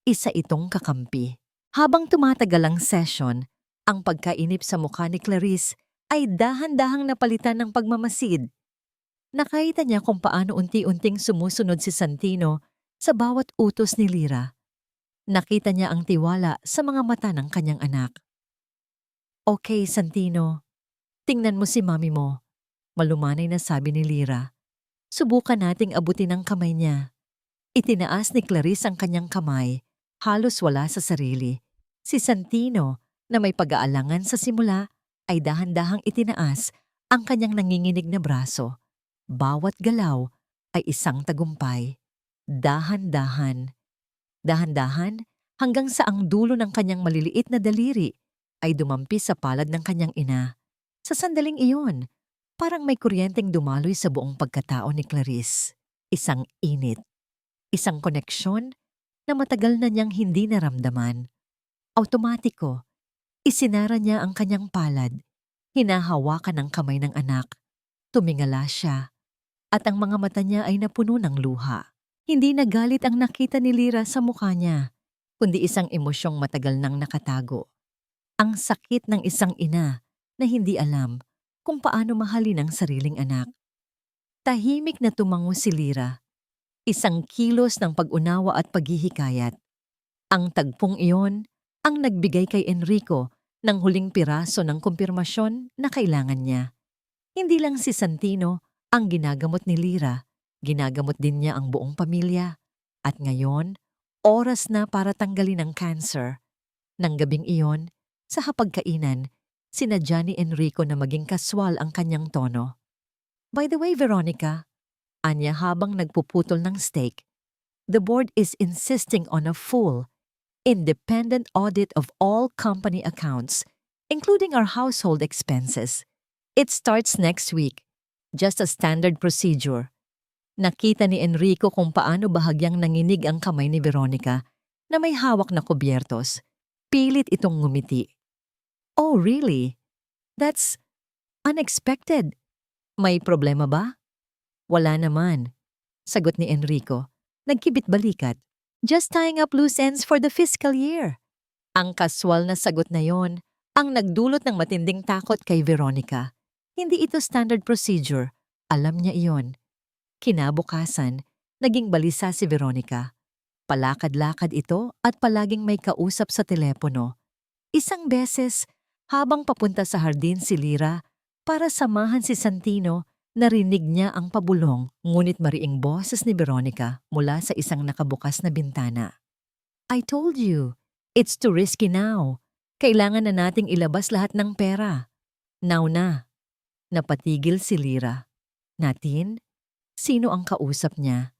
Isa itong kakampi. Habang tumatagal ang session, ang pagkainip sa mukha ni Clarice ay dahan-dahang napalitan ng pagmamasid. Nakita niya kung paano unti-unting sumusunod si Santino sa bawat utos ni Lyra. Nakita niya ang tiwala sa mga mata ng kanyang anak. Okay, Santino. Tingnan mo si mami mo. Malumanay na sabi ni Lyra. Subukan nating abutin ang kamay niya. Itinaas ni Clarice ang kanyang kamay, halos wala sa sarili. Si Santino, na may pag-aalangan sa simula, ay dahan-dahang itinaas ang kanyang nanginginig na braso. Bawat galaw ay isang tagumpay. Dahan-dahan. Dahan-dahan hanggang sa ang dulo ng kanyang maliliit na daliri ay dumampi sa palad ng kanyang ina. Sa sandaling iyon, parang may kuryenteng dumaloy sa buong pagkatao ni Clarice. Isang init. Isang koneksyon na matagal na niyang hindi naramdaman. Automatiko, isinara niya ang kanyang palad. Hinahawakan ang kamay ng anak. Tumingala siya. At ang mga mata niya ay napuno ng luha. Hindi nagalit ang nakita ni Lyra sa mukha niya, kundi isang emosyong matagal nang nakatago. Ang sakit ng isang ina na hindi alam kung paano mahalin ang sariling anak. Tahimik na tumango si Lyra. Isang kilos ng pag-unawa at paghihikayat. Ang tagpong iyon ang nagbigay kay Enrico ng huling piraso ng kumpirmasyon na kailangan niya. Hindi lang si Santino ang ginagamot ni Lyra, ginagamot din niya ang buong pamilya. At ngayon, oras na para tanggalin ang cancer. Nang gabing iyon, sa hapagkainan, sinadya ni Enrico na maging kaswal ang kanyang tono. By the way, Veronica, Anya habang nagpuputol ng steak. The board is insisting on a full, independent audit of all company accounts, including our household expenses. It starts next week. Just a standard procedure. Nakita ni Enrico kung paano bahagyang nanginig ang kamay ni Veronica na may hawak na kubyertos. Pilit itong ngumiti. Oh, really? That's unexpected. May problema ba? Wala naman, sagot ni Enrico. Nagkibit balikat. Just tying up loose ends for the fiscal year. Ang kaswal na sagot na yon ang nagdulot ng matinding takot kay Veronica. Hindi ito standard procedure. Alam niya iyon. Kinabukasan, naging balisa si Veronica. Palakad-lakad ito at palaging may kausap sa telepono. Isang beses, habang papunta sa hardin si Lyra para samahan si Santino, narinig niya ang pabulong ngunit mariing boses ni Veronica mula sa isang nakabukas na bintana. I told you, it's too risky now. Kailangan na nating ilabas lahat ng pera. Now na. Napatigil si Lyra. Natin? Sino ang kausap niya?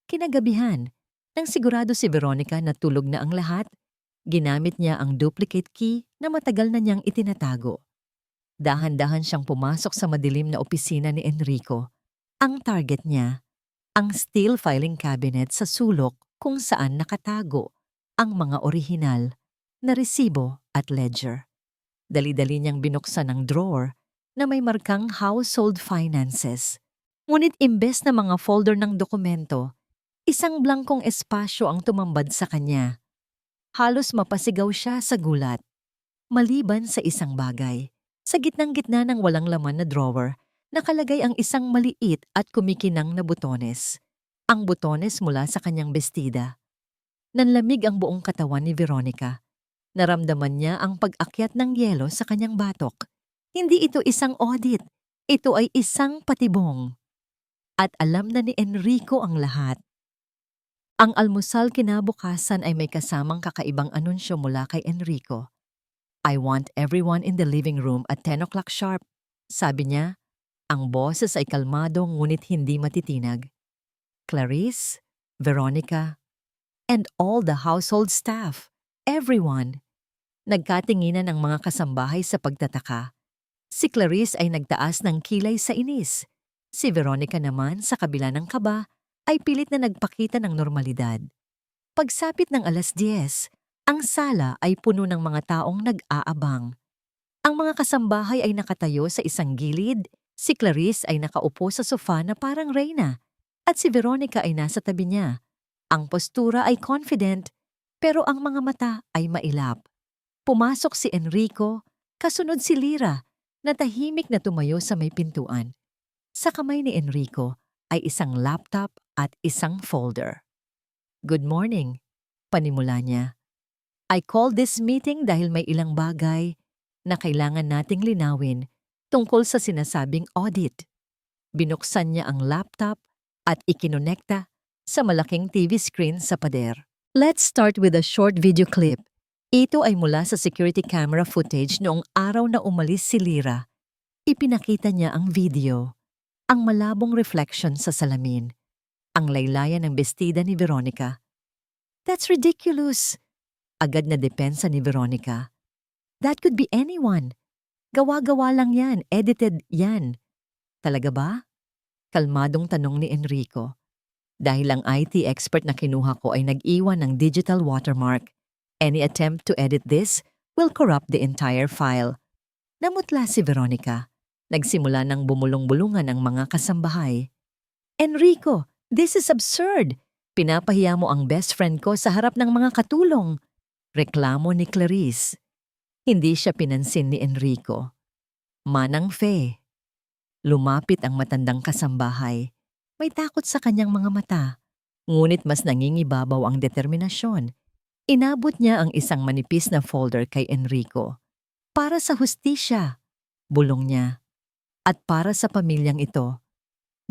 Kinagabihan, nang sigurado si Veronica na tulog na ang lahat, ginamit niya ang duplicate key na matagal na niyang itinatago. Dahan-dahan siyang pumasok sa madilim na opisina ni Enrico. Ang target niya, ang steel filing cabinet sa sulok kung saan nakatago ang mga orihinal na resibo at ledger. Dali-dali niyang binuksan ang drawer na may markang household finances. Ngunit imbes na mga folder ng dokumento, isang blankong espasyo ang tumambad sa kanya. Halos mapasigaw siya sa gulat. Maliban sa isang bagay, sa gitnang-gitna ng walang laman na drawer, nakalagay ang isang maliit at kumikinang na butones. Ang butones mula sa kanyang bestida. Nanlamig ang buong katawan ni Veronica. Naramdaman niya ang pag-akyat ng yelo sa kanyang batok. Hindi ito isang audit. Ito ay isang patibong. At alam na ni Enrico ang lahat. Ang almusal kinabukasan ay may kasamang kakaibang anunsyo mula kay Enrico. I want everyone in the living room at 10 o'clock sharp. Sabi niya, ang boses ay kalmado ngunit hindi matitinag. Clarice, Veronica, and all the household staff, everyone. Nagkatinginan ang mga kasambahay sa pagtataka. Si Clarice ay nagtaas ng kilay sa inis. Si Veronica naman sa kabila ng kaba ay pilit na nagpakita ng normalidad. Pagsapit ng 10:00, ang sala ay puno ng mga taong nag-aabang. Ang mga kasambahay ay nakatayo sa isang gilid, si Clarice ay nakaupo sa sofa na parang reyna, at si Veronica ay nasa tabi niya. Ang postura ay confident, pero ang mga mata ay mailap. Pumasok si Enrico, kasunod si Lyra, na tahimik na tumayo sa may pintuan. Sa kamay ni Enrico ay isang laptop at isang folder. Good morning, panimula niya. I called this meeting dahil may ilang bagay na kailangan nating linawin tungkol sa sinasabing audit. Binuksan niya ang laptop at ikinonekta sa malaking TV screen sa pader. Let's start with a short video clip. Ito ay mula sa security camera footage noong araw na umalis si Lyra. Ipinakita niya ang video, ang malabong reflection sa salamin, ang laylayan ng bestida ni Veronica. That's ridiculous! Agad na depensa ni Veronica. That could be anyone. Gawa-gawa lang yan, edited yan. Talaga ba? Kalmadong tanong ni Enrico. Dahil ang IT expert na kinuha ko ay nag-iwan ng digital watermark. Any attempt to edit this will corrupt the entire file. Namutla si Veronica. Nagsimula ng bumulong-bulungan ang mga kasambahay. Enrico, this is absurd. Pinapahiya mo ang best friend ko sa harap ng mga katulong. Reklamo ni Clarice. Hindi siya pinansin ni Enrico. Manang Fe. Lumapit ang matandang kasambahay. May takot sa kanyang mga mata. Ngunit mas nangingibabaw ang determinasyon. Inabot niya ang isang manipis na folder kay Enrico. Para sa hustisya, bulong niya. At para sa pamilyang ito.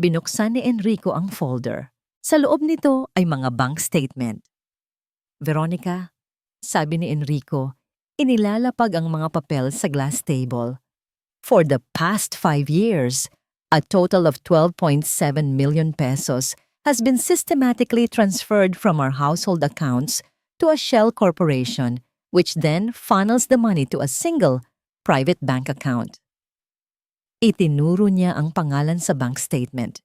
Binuksan ni Enrico ang folder. Sa loob nito ay mga bank statement. Veronica, sabi ni Enrico, inilalapag ang mga papel sa glass table. For the past 5 years, A total of 12.7 million pesos has been systematically transferred from our household accounts to a shell corporation, which then funnels the money to a single private bank account. Itinuro niya ang pangalan sa bank statement.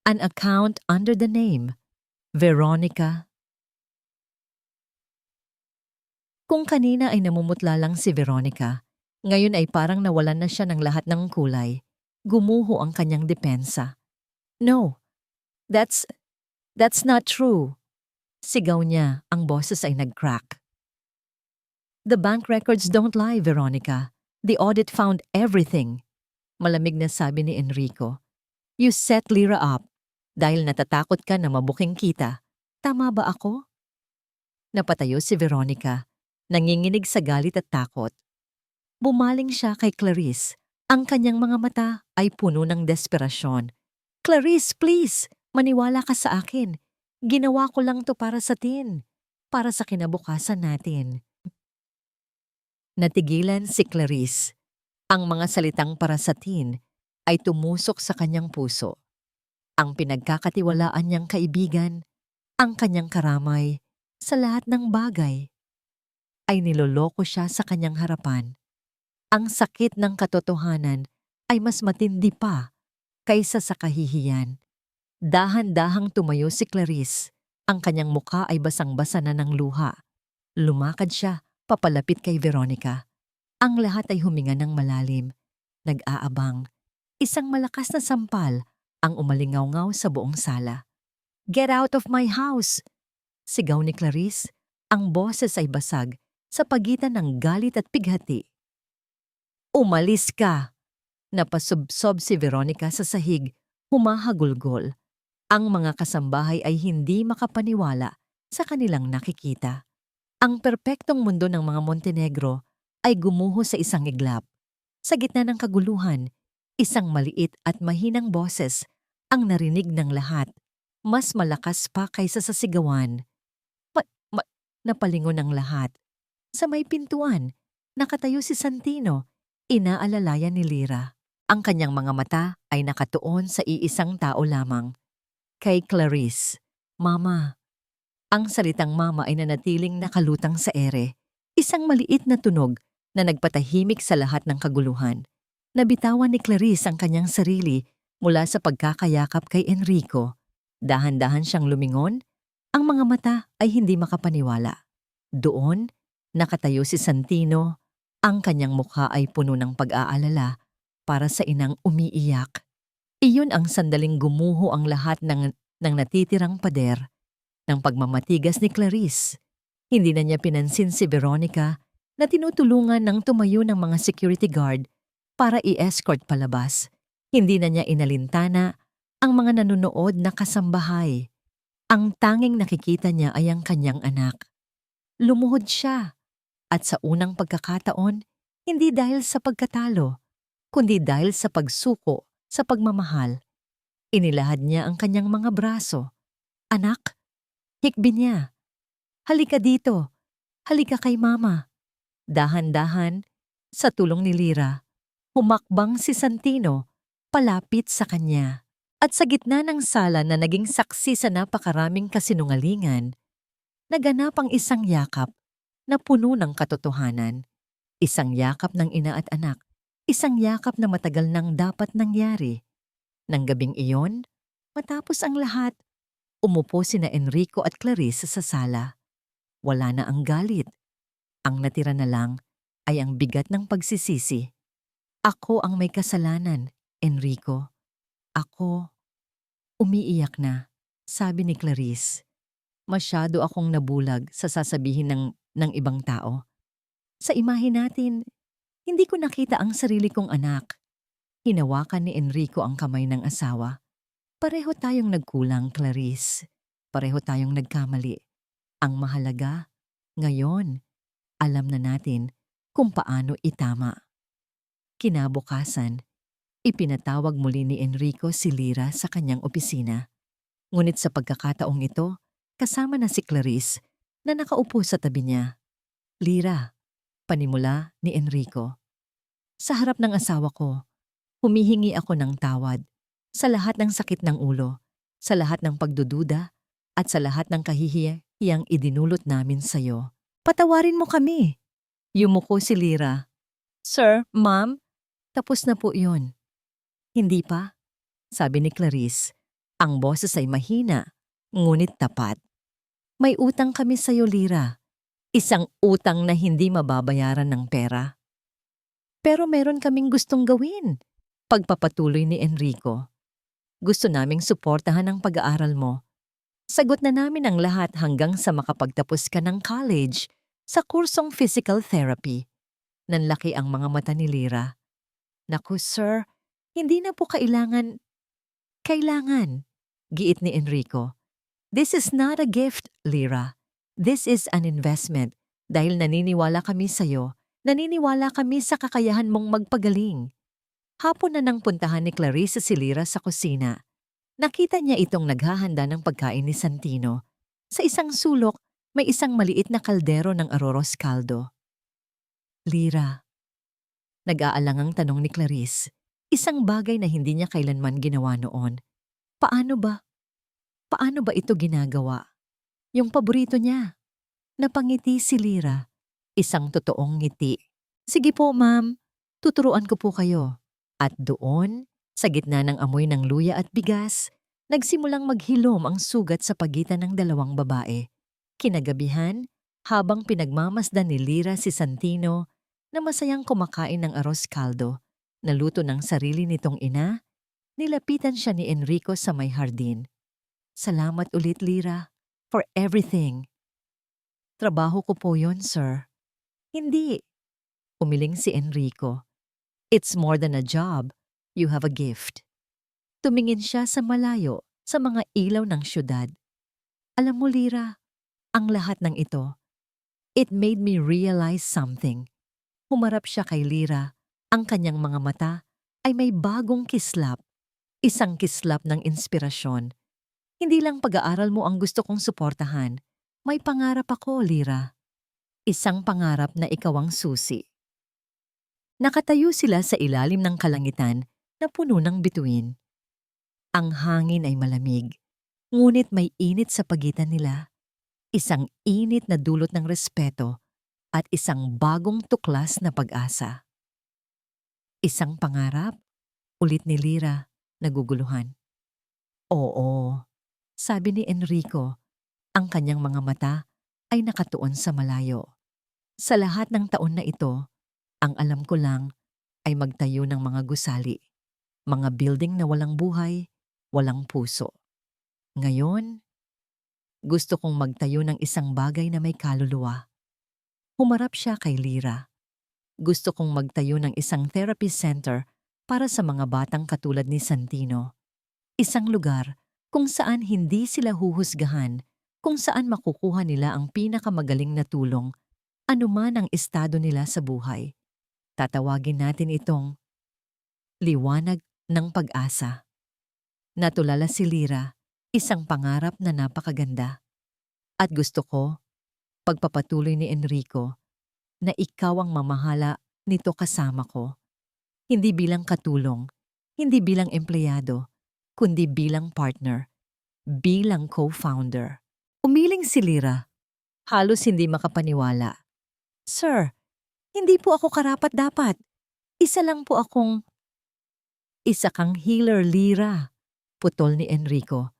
An account under the name Veronica. Kung kanina ay namumutla lang si Veronica, ngayon ay parang nawalan na siya ng lahat ng kulay. Gumuho ang kanyang depensa. No, that's not true. Sigaw niya, ang boses ay nag-crack. The bank records don't lie, Veronica. The audit found everything. Malamig na sabi ni Enrico. You set Lira up dahil natatakot ka na mabuking kita. Tama ba ako? Napatayo si Veronica, nanginginig sa galit at takot. Bumaling siya kay Clarice. Ang kanyang mga mata ay puno ng desperasyon. Clarice, please, maniwala ka sa akin. Ginawa ko lang to para sa tin. Para sa kinabukasan natin. Natigilan si Clarice. Ang mga salitang para sa tin ay tumusok sa kanyang puso. Ang pinagkakatiwalaan niyang kaibigan, ang kanyang karamay, sa lahat ng bagay, ay niloloko siya sa kanyang harapan. Ang sakit ng katotohanan ay mas matindi pa kaysa sa kahihiyan. Dahan-dahang tumayo si Clarice. Ang kanyang muka ay basang-basa na ng luha. Lumakad siya papalapit kay Veronica. Ang lahat ay huminga ng malalim. Nag-aabang. Isang malakas na sampal ang umalingaw-ngaw sa buong sala. Get out of my house! Sigaw ni Clarice. Ang boses ay basag sa pagitan ng galit at pighati. Umalis ka! Napasubsob si Veronica sa sahig, humahagulgol. Ang mga kasambahay ay hindi makapaniwala sa kanilang nakikita. Ang perpektong mundo ng mga Montenegro ay gumuho sa isang iglap. Sa gitna ng kaguluhan, isang maliit at mahinang boses ang narinig ng lahat. Mas malakas pa kaysa sa sigawan. Napalingon ang lahat. Sa may pintuan, nakatayo si Santino, inaalalayan ni Lira. Ang kanyang mga mata ay nakatuon sa iisang tao lamang. Kay Clarice. Mama. Ang salitang mama ay nanatiling nakalutang sa ere. Isang maliit na tunog na nagpatahimik sa lahat ng kaguluhan. Nabitawan ni Clarice ang kanyang sarili mula sa pagkakayakap kay Enrico. Dahan-dahan siyang lumingon, ang mga mata ay hindi makapaniwala. Doon, nakatayo si Santino, ang kanyang mukha ay puno ng pag-aalala para sa inang umiiyak. Iyon ang sandaling gumuho ang lahat ng natitirang pader ng pagmamatigas ni Clarice. Hindi na niya pinansin si Veronica na tinutulungan ng tumayo ng mga security guard para i-escort palabas. Hindi na niya inalintana ang mga nanonood na kasambahay. Ang tanging nakikita niya ay ang kanyang anak. Lumuhod siya. At sa unang pagkakataon, hindi dahil sa pagkatalo, kundi dahil sa pagsuko sa pagmamahal. Inilahad niya ang kanyang mga braso. Anak, hikbi niya. Halika dito. Halika kay mama. Dahan-dahan, sa tulong ni Lira, humakbang si Santino palapit sa kanya. At sa gitna ng sala na naging saksi sa napakaraming kasinungalingan, naganap ang isang yakap na puno ng katotohanan. Isang yakap ng ina at anak. Isang yakap na matagal nang dapat nangyari. Nang gabing iyon, matapos ang lahat, umupo sina Enrico at Clarice sa sala. Wala na ang galit. Ang natira na lang ay ang bigat ng pagsisisi. Ako ang may kasalanan, Enrico. Ako. Umiiyak na, sabi ni Clarice. Masyado akong nabulag sa sasabihin ng ibang tao. Sa imahe natin, hindi ko nakita ang sarili kong anak. Hinawakan ni Enrico ang kamay ng asawa. Pareho tayong nagkulang, Clarice. Pareho tayong nagkamali. Ang mahalaga, ngayon, alam na natin kung paano itama. Kinabukasan, ipinatawag muli ni Enrico si Lira sa kanyang opisina. Ngunit sa pagkakataong ito, kasama na si Clarice na nakaupo sa tabi niya. Lira, panimula ni Enrico. Sa harap ng asawa ko, humihingi ako ng tawad Sa lahat ng sakit ng ulo, sa lahat ng pagdududa, at sa lahat ng kahihiyang idinulot namin sa'yo. Patawarin mo kami. Yumuko si Lyra. Sir, ma'am, tapos na po yun. Hindi pa, sabi ni Clarice. Ang boses ay mahina, ngunit tapat. May utang kami sa'yo, Lyra. Isang utang na hindi mababayaran ng pera. Pero meron kaming gustong gawin. Pagpapatuloy ni Enrico. Gusto naming suportahan ang pag-aaral mo. Sagot na namin ang lahat hanggang sa makapagtapos ka ng college sa kursong physical therapy. Nanlaki ang mga mata ni Lyra. Naku, sir, hindi na po kailangan. Kailangan, giit ni Enrico. This is not a gift, Lyra. This is an investment dahil naniniwala kami sa'yo, naniniwala kami sa kakayahan mong magpagaling. Hapon na nang puntahan ni Clarice si Lyra sa kusina. Nakita niya itong naghahanda ng pagkain ni Santino. Sa isang sulok, may isang maliit na kaldero ng aroros caldo. Lyra, nag-aalangang tanong ni Clarice, isang bagay na hindi niya kailanman ginawa noon. Paano ba? Paano ba ito ginagawa? Yung paborito niya. Napangiti si Lyra. Isang totoong ngiti. Sige po, ma'am. Tuturuan ko po kayo. At doon, sa gitna ng amoy ng luya at bigas, nagsimulang maghilom ang sugat sa pagitan ng dalawang babae. Kinagabihan, habang pinagmamasdan ni Lyra si Santino na masayang kumakain ng arroz caldo, naluto ng sarili nitong ina, nilapitan siya ni Enrico sa may hardin. Salamat ulit, Lyra, for everything. Trabaho ko po yun, sir. Hindi. Umiling si Enrico. It's more than a job. You have a gift. Tumingin siya sa malayo sa mga ilaw ng syudad. Alam mo, Lyra, ang lahat ng ito, it made me realize something. Humarap siya kay Lyra. Ang kanyang mga mata ay may bagong kislap. Isang kislap ng inspirasyon. Hindi lang pag-aaral mo ang gusto kong suportahan. May pangarap ako, Lyra. Isang pangarap na ikaw ang susi. Nakatayo sila sa ilalim ng kalangitan na puno ng bituin. Ang hangin ay malamig, ngunit may init sa pagitan nila. Isang init na dulot ng respeto at isang bagong tuklas na pag-asa. Isang pangarap? Ulit ni Lyra, naguguluhan. Oo, sabi ni Enrico. Ang kanyang mga mata ay nakatuon sa malayo. Sa lahat ng taon na ito, ang alam ko lang ay magtayo ng mga gusali, mga building na walang buhay, walang puso. Ngayon, gusto kong magtayo ng isang bagay na may kaluluwa. Humarap siya kay Lyra. Gusto kong magtayo ng isang therapy center para sa mga batang katulad ni Santino. Isang lugar kung saan hindi sila huhusgahan, kung saan makukuha nila ang pinakamagaling na tulong, anuman ang estado nila sa buhay. Tatawagin natin itong liwanag ng pag-asa. Natulala si Lyra, isang pangarap na napakaganda. At gusto ko, pagpapatuloy ni Enrico, na ikaw ang mamahala nito kasama ko. Hindi bilang katulong, hindi bilang empleyado, kundi bilang partner, bilang co-founder. Umiling si Lyra, halos hindi makapaniwala. Sir, hindi po ako karapat-dapat. Isa lang po akong... Isa kang healer, Lyra, putol ni Enrico.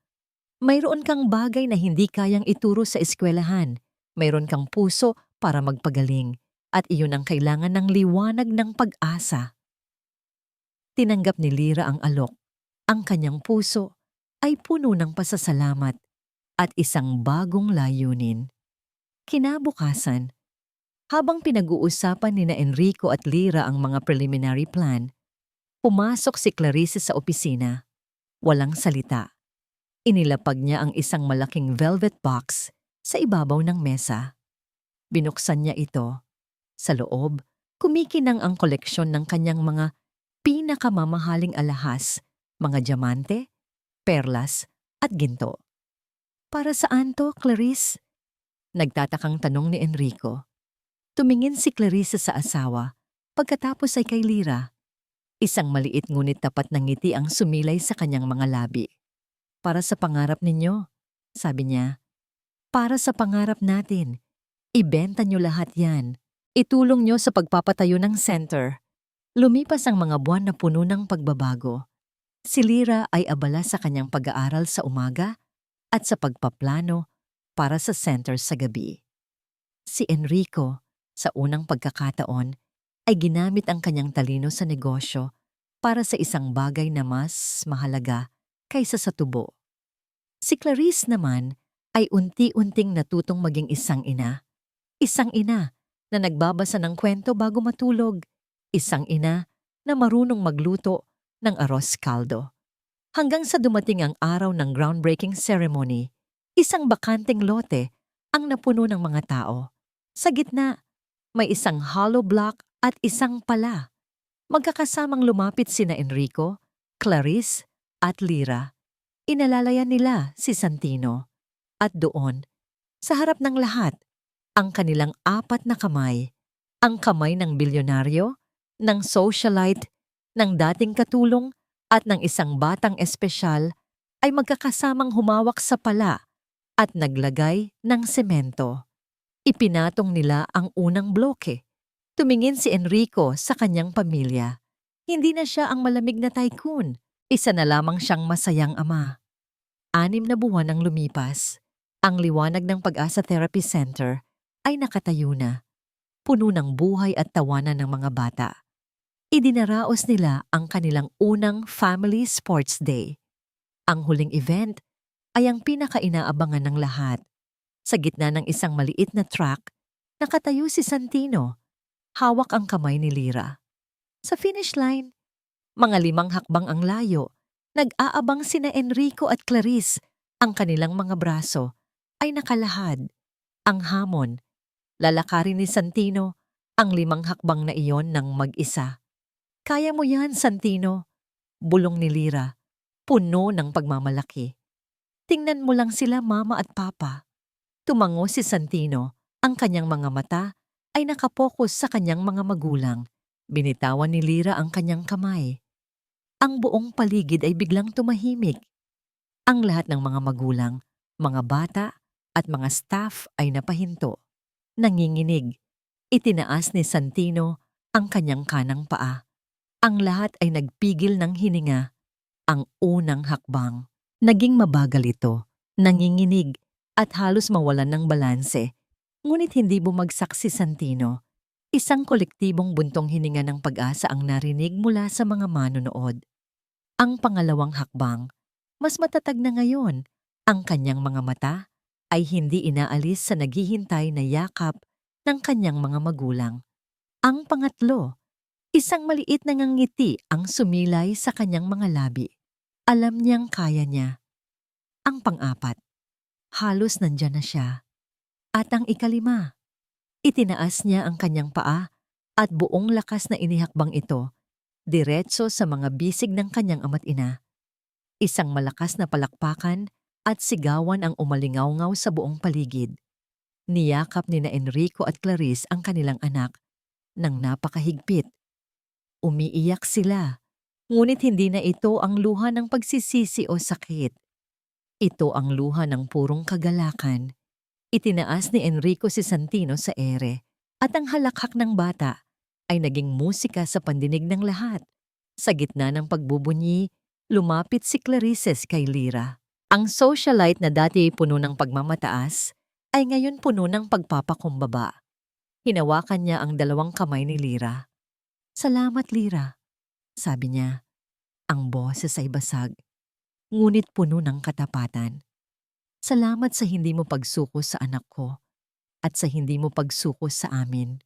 Mayroon kang bagay na hindi kayang ituro sa eskwelahan. Mayroon kang puso para magpagaling. At iyon ang kailangan ng liwanag ng pag-asa. Tinanggap ni Lyra ang alok. Ang kanyang puso ay puno ng pasasalamat at isang bagong layunin. Kinabukasan, habang pinag-uusapan ni na Enrico at Lyra ang mga preliminary plan, pumasok si Clarice sa opisina. Walang salita. Inilapag niya ang isang malaking velvet box sa ibabaw ng mesa. Binuksan niya ito. Sa loob, kumikinang ang koleksyon ng kanyang mga pinakamamahaling alahas, mga diamante, perlas at ginto. Para saan to, Clarice? Nagtatakang tanong ni Enrico. Tumingin si Clarice sa asawa, pagkatapos ay kay Lyra. Isang maliit ngunit tapat na ngiti ang sumilay sa kanyang mga labi. Para sa pangarap ninyo, sabi niya. Para sa pangarap natin. Ibenta niyo lahat yan. Itulong niyo sa pagpapatayo ng center. Lumipas ang mga buwan na puno ng pagbabago. Si Lyra ay abala sa kanyang pag-aaral sa umaga at sa pagpaplano para sa center sa gabi. Si Enrico, sa unang pagkakataon, ay ginamit ang kanyang talino sa negosyo para sa isang bagay na mas mahalaga kaysa sa tubo. Si Clarice naman ay unti-unting natutong maging isang ina. Isang ina na nagbabasa ng kwento bago matulog. Isang ina na marunong magluto ng arroz caldo. Hanggang sa dumating ang araw ng groundbreaking ceremony, isang bakanteng lote ang napuno ng mga tao. Sa gitna, may isang hollow block at isang pala. Magkakasamang lumapit sina Enrico, Clarice at Lyra. Inalalayan nila si Santino. At doon, sa harap ng lahat, ang kanilang apat na kamay, ang kamay ng bilyonaryo, ng socialite, ng dating katulong at ng isang batang espesyal ay magkakasamang humawak sa pala at naglagay ng semento. Ipinatong nila ang unang bloke. Tumingin si Enrico sa kanyang pamilya. Hindi na siya ang malamig na tycoon. Isa na lamang siyang masayang ama. 6 na buwan ang lumipas. Ang liwanag ng Pag-asa Therapy Center ay nakatayo na. Puno ng buhay at tawanan ng mga bata. Idinaraos nila ang kanilang unang Family Sports Day. Ang huling event ay ang pinakainaabangan ng lahat. Sa gitna ng isang maliit na track, nakatayo si Santino. Hawak ang kamay ni Lyra. Sa finish line, mga 5 hakbang ang layo. Nag-aabang sina Enrico at Clarice. Ang kanilang mga braso ay nakalahad. Ang hamon, lalakarin ni Santino ang 5 hakbang na iyon ng mag-isa. Kaya mo yan, Santino. Bulong ni Lyra, puno ng pagmamalaki. Tingnan mo lang sila, mama at papa. Tumango si Santino. Ang kanyang mga mata ay nakapokus sa kanyang mga magulang. Binitawan ni Lyra ang kanyang kamay. Ang buong paligid ay biglang tumahimik. Ang lahat ng mga magulang, mga bata at mga staff ay napahinto. Nanginginig. Itinaas ni Santino ang kanyang kanang paa. Ang lahat ay nagpigil ng hininga. Ang unang hakbang. Naging mabagal ito, nanginginig at halos mawalan ng balanse. Ngunit hindi bumagsak si Santino. Isang kolektibong buntong hininga ng pag-asa ang narinig mula sa mga manonood. Ang pangalawang hakbang, mas matatag na ngayon. Ang kanyang mga mata ay hindi inaalis sa naghihintay na yakap ng kanyang mga magulang. Ang pangatlo, isang maliit na ngiti ang sumilay sa kanyang mga labi. Alam niyang kaya niya. Ang pang-4, halos nandyan na siya. At ang ika-5, itinaas niya ang kanyang paa at buong lakas na inihakbang ito, diretso sa mga bisig ng kanyang ama't ina. Isang malakas na palakpakan at sigawan ang umalingaw-ngaw sa buong paligid. Niyakap ni na Enrico at Clarice ang kanilang anak ng napakahigpit. Umiiyak sila, ngunit hindi na ito ang luha ng pagsisisi o sakit. Ito ang luha ng purong kagalakan. Itinaas ni Enrico si Santino sa ere at ang halakhak ng bata ay naging musika sa pandinig ng lahat. Sa gitna ng pagbubunyi, lumapit si Clarice kay Lyra. Ang socialite na dati puno ng pagmamataas ay ngayon puno ng pagpapakumbaba. Hinawakan niya ang 2 kamay ni Lyra. Salamat, Lyra, sabi niya. Ang boses ay basag, ngunit puno ng katapatan. Salamat sa hindi mo pagsuko sa anak ko at sa hindi mo pagsuko sa amin.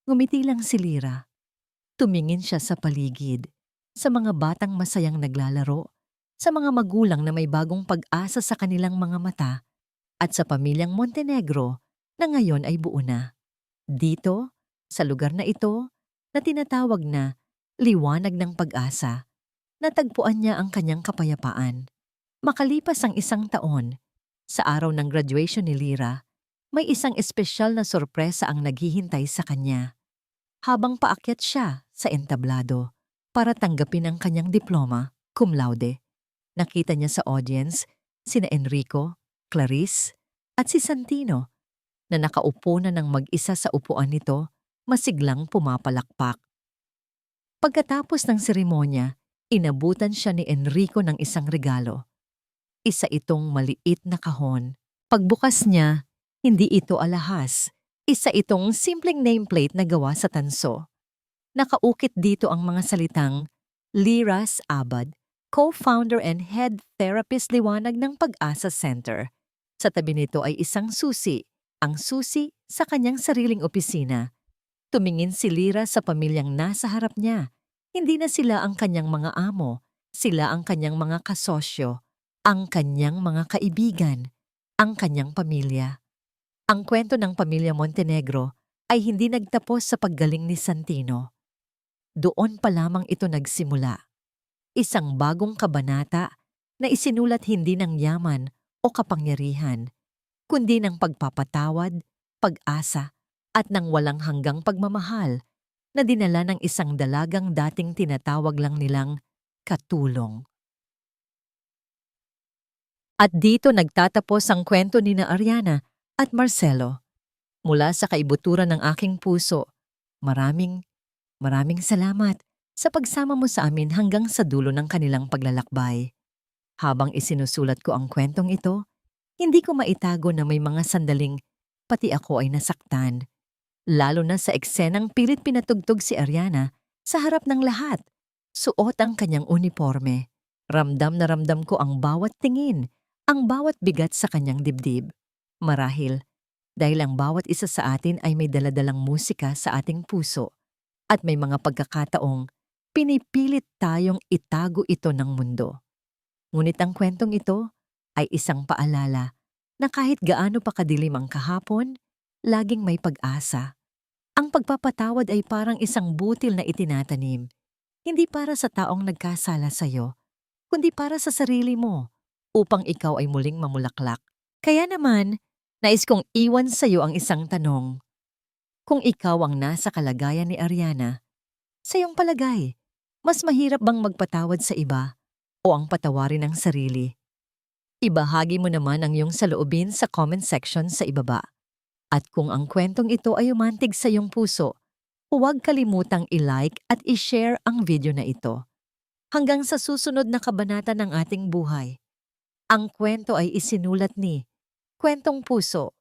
Ngumiti lang si Lyra. Tumingin siya sa paligid, sa mga batang masayang naglalaro, sa mga magulang na may bagong pag-asa sa kanilang mga mata, at sa pamilyang Montenegro na ngayon ay buo na. Dito, sa lugar na ito, na tinatawag na liwanag ng pag-asa, natagpuan niya ang kanyang kapayapaan. Makalipas ang 1 taon, sa araw ng graduation ni Lyra, may isang espesyal na sorpresa ang naghihintay sa kanya. Habang paakyat siya sa entablado, para tanggapin ang kanyang diploma, cum laude. Nakita niya sa audience sina Enrico, Clarice, at si Santino na nakaupo na ng mag-isa sa upuan nito, masiglang pumapalakpak. Pagkatapos ng seremonya, inabutan siya ni Enrico ng isang regalo. Isa itong maliit na kahon. Pagbukas niya, hindi ito alahas. Isa itong simpleng nameplate na gawa sa tanso. Nakaukit dito ang mga salitang Liras Abad, co-founder and head therapist liwanag ng Pag-asa Center. Sa tabi nito ay isang susi, ang susi sa kanyang sariling opisina. Tumingin si Lira sa pamilyang nasa harap niya. Hindi na sila ang kanyang mga amo, sila ang kanyang mga kasosyo, ang kanyang mga kaibigan, ang kanyang pamilya. Ang kwento ng pamilya Montenegro ay hindi nagtapos sa paggaling ni Santino. Doon pa lamang ito nagsimula. Isang bagong kabanata na isinulat hindi ng yaman o kapangyarihan, kundi ng pagpapatawad, pag-asa, at ng walang hanggang pagmamahal na dinala ng isang dalagang dating tinatawag lang nilang katulong. At dito nagtatapos ang kwento ni na Ariana at Marcelo. Mula sa kaibuturan ng aking puso, maraming salamat sa pagsama mo sa amin hanggang sa dulo ng kanilang paglalakbay. Habang isinusulat ko ang kwentong ito, hindi ko maitago na may mga sandaling pati ako ay nasaktan. Lalo na sa eksenang pilit pinatugtog si Ariana sa harap ng lahat. Suot ang kanyang uniforme. Ramdam na ramdam ko ang bawat tingin, ang bawat bigat sa kanyang dibdib. Marahil, dahil ang bawat isa sa atin ay may daladalang musika sa ating puso at may mga pagkakataong pinipilit tayong itago ito ng mundo. Ngunit ang kwentong ito ay isang paalala na kahit gaano pa kadilim ang kahapon, laging may pag-asa. Ang pagpapatawad ay parang isang butil na itinatanim, hindi para sa taong nagkasala sa iyo, kundi para sa sarili mo, upang ikaw ay muling mamulaklak. Kaya naman, nais kong iwan sa iyo ang isang tanong. Kung ikaw ang nasa kalagayan ni Ariana, sa iyong palagay, mas mahirap bang magpatawad sa iba o ang patawarin ang sarili? Ibahagi mo naman ang iyong saloobin sa comment section sa ibaba. At kung ang kwentong ito ay umantig sa iyong puso, huwag kalimutang i-like at i-share ang video na ito. Hanggang sa susunod na kabanata ng ating buhay. Ang kwento ay isinulat ni Kwentong Puso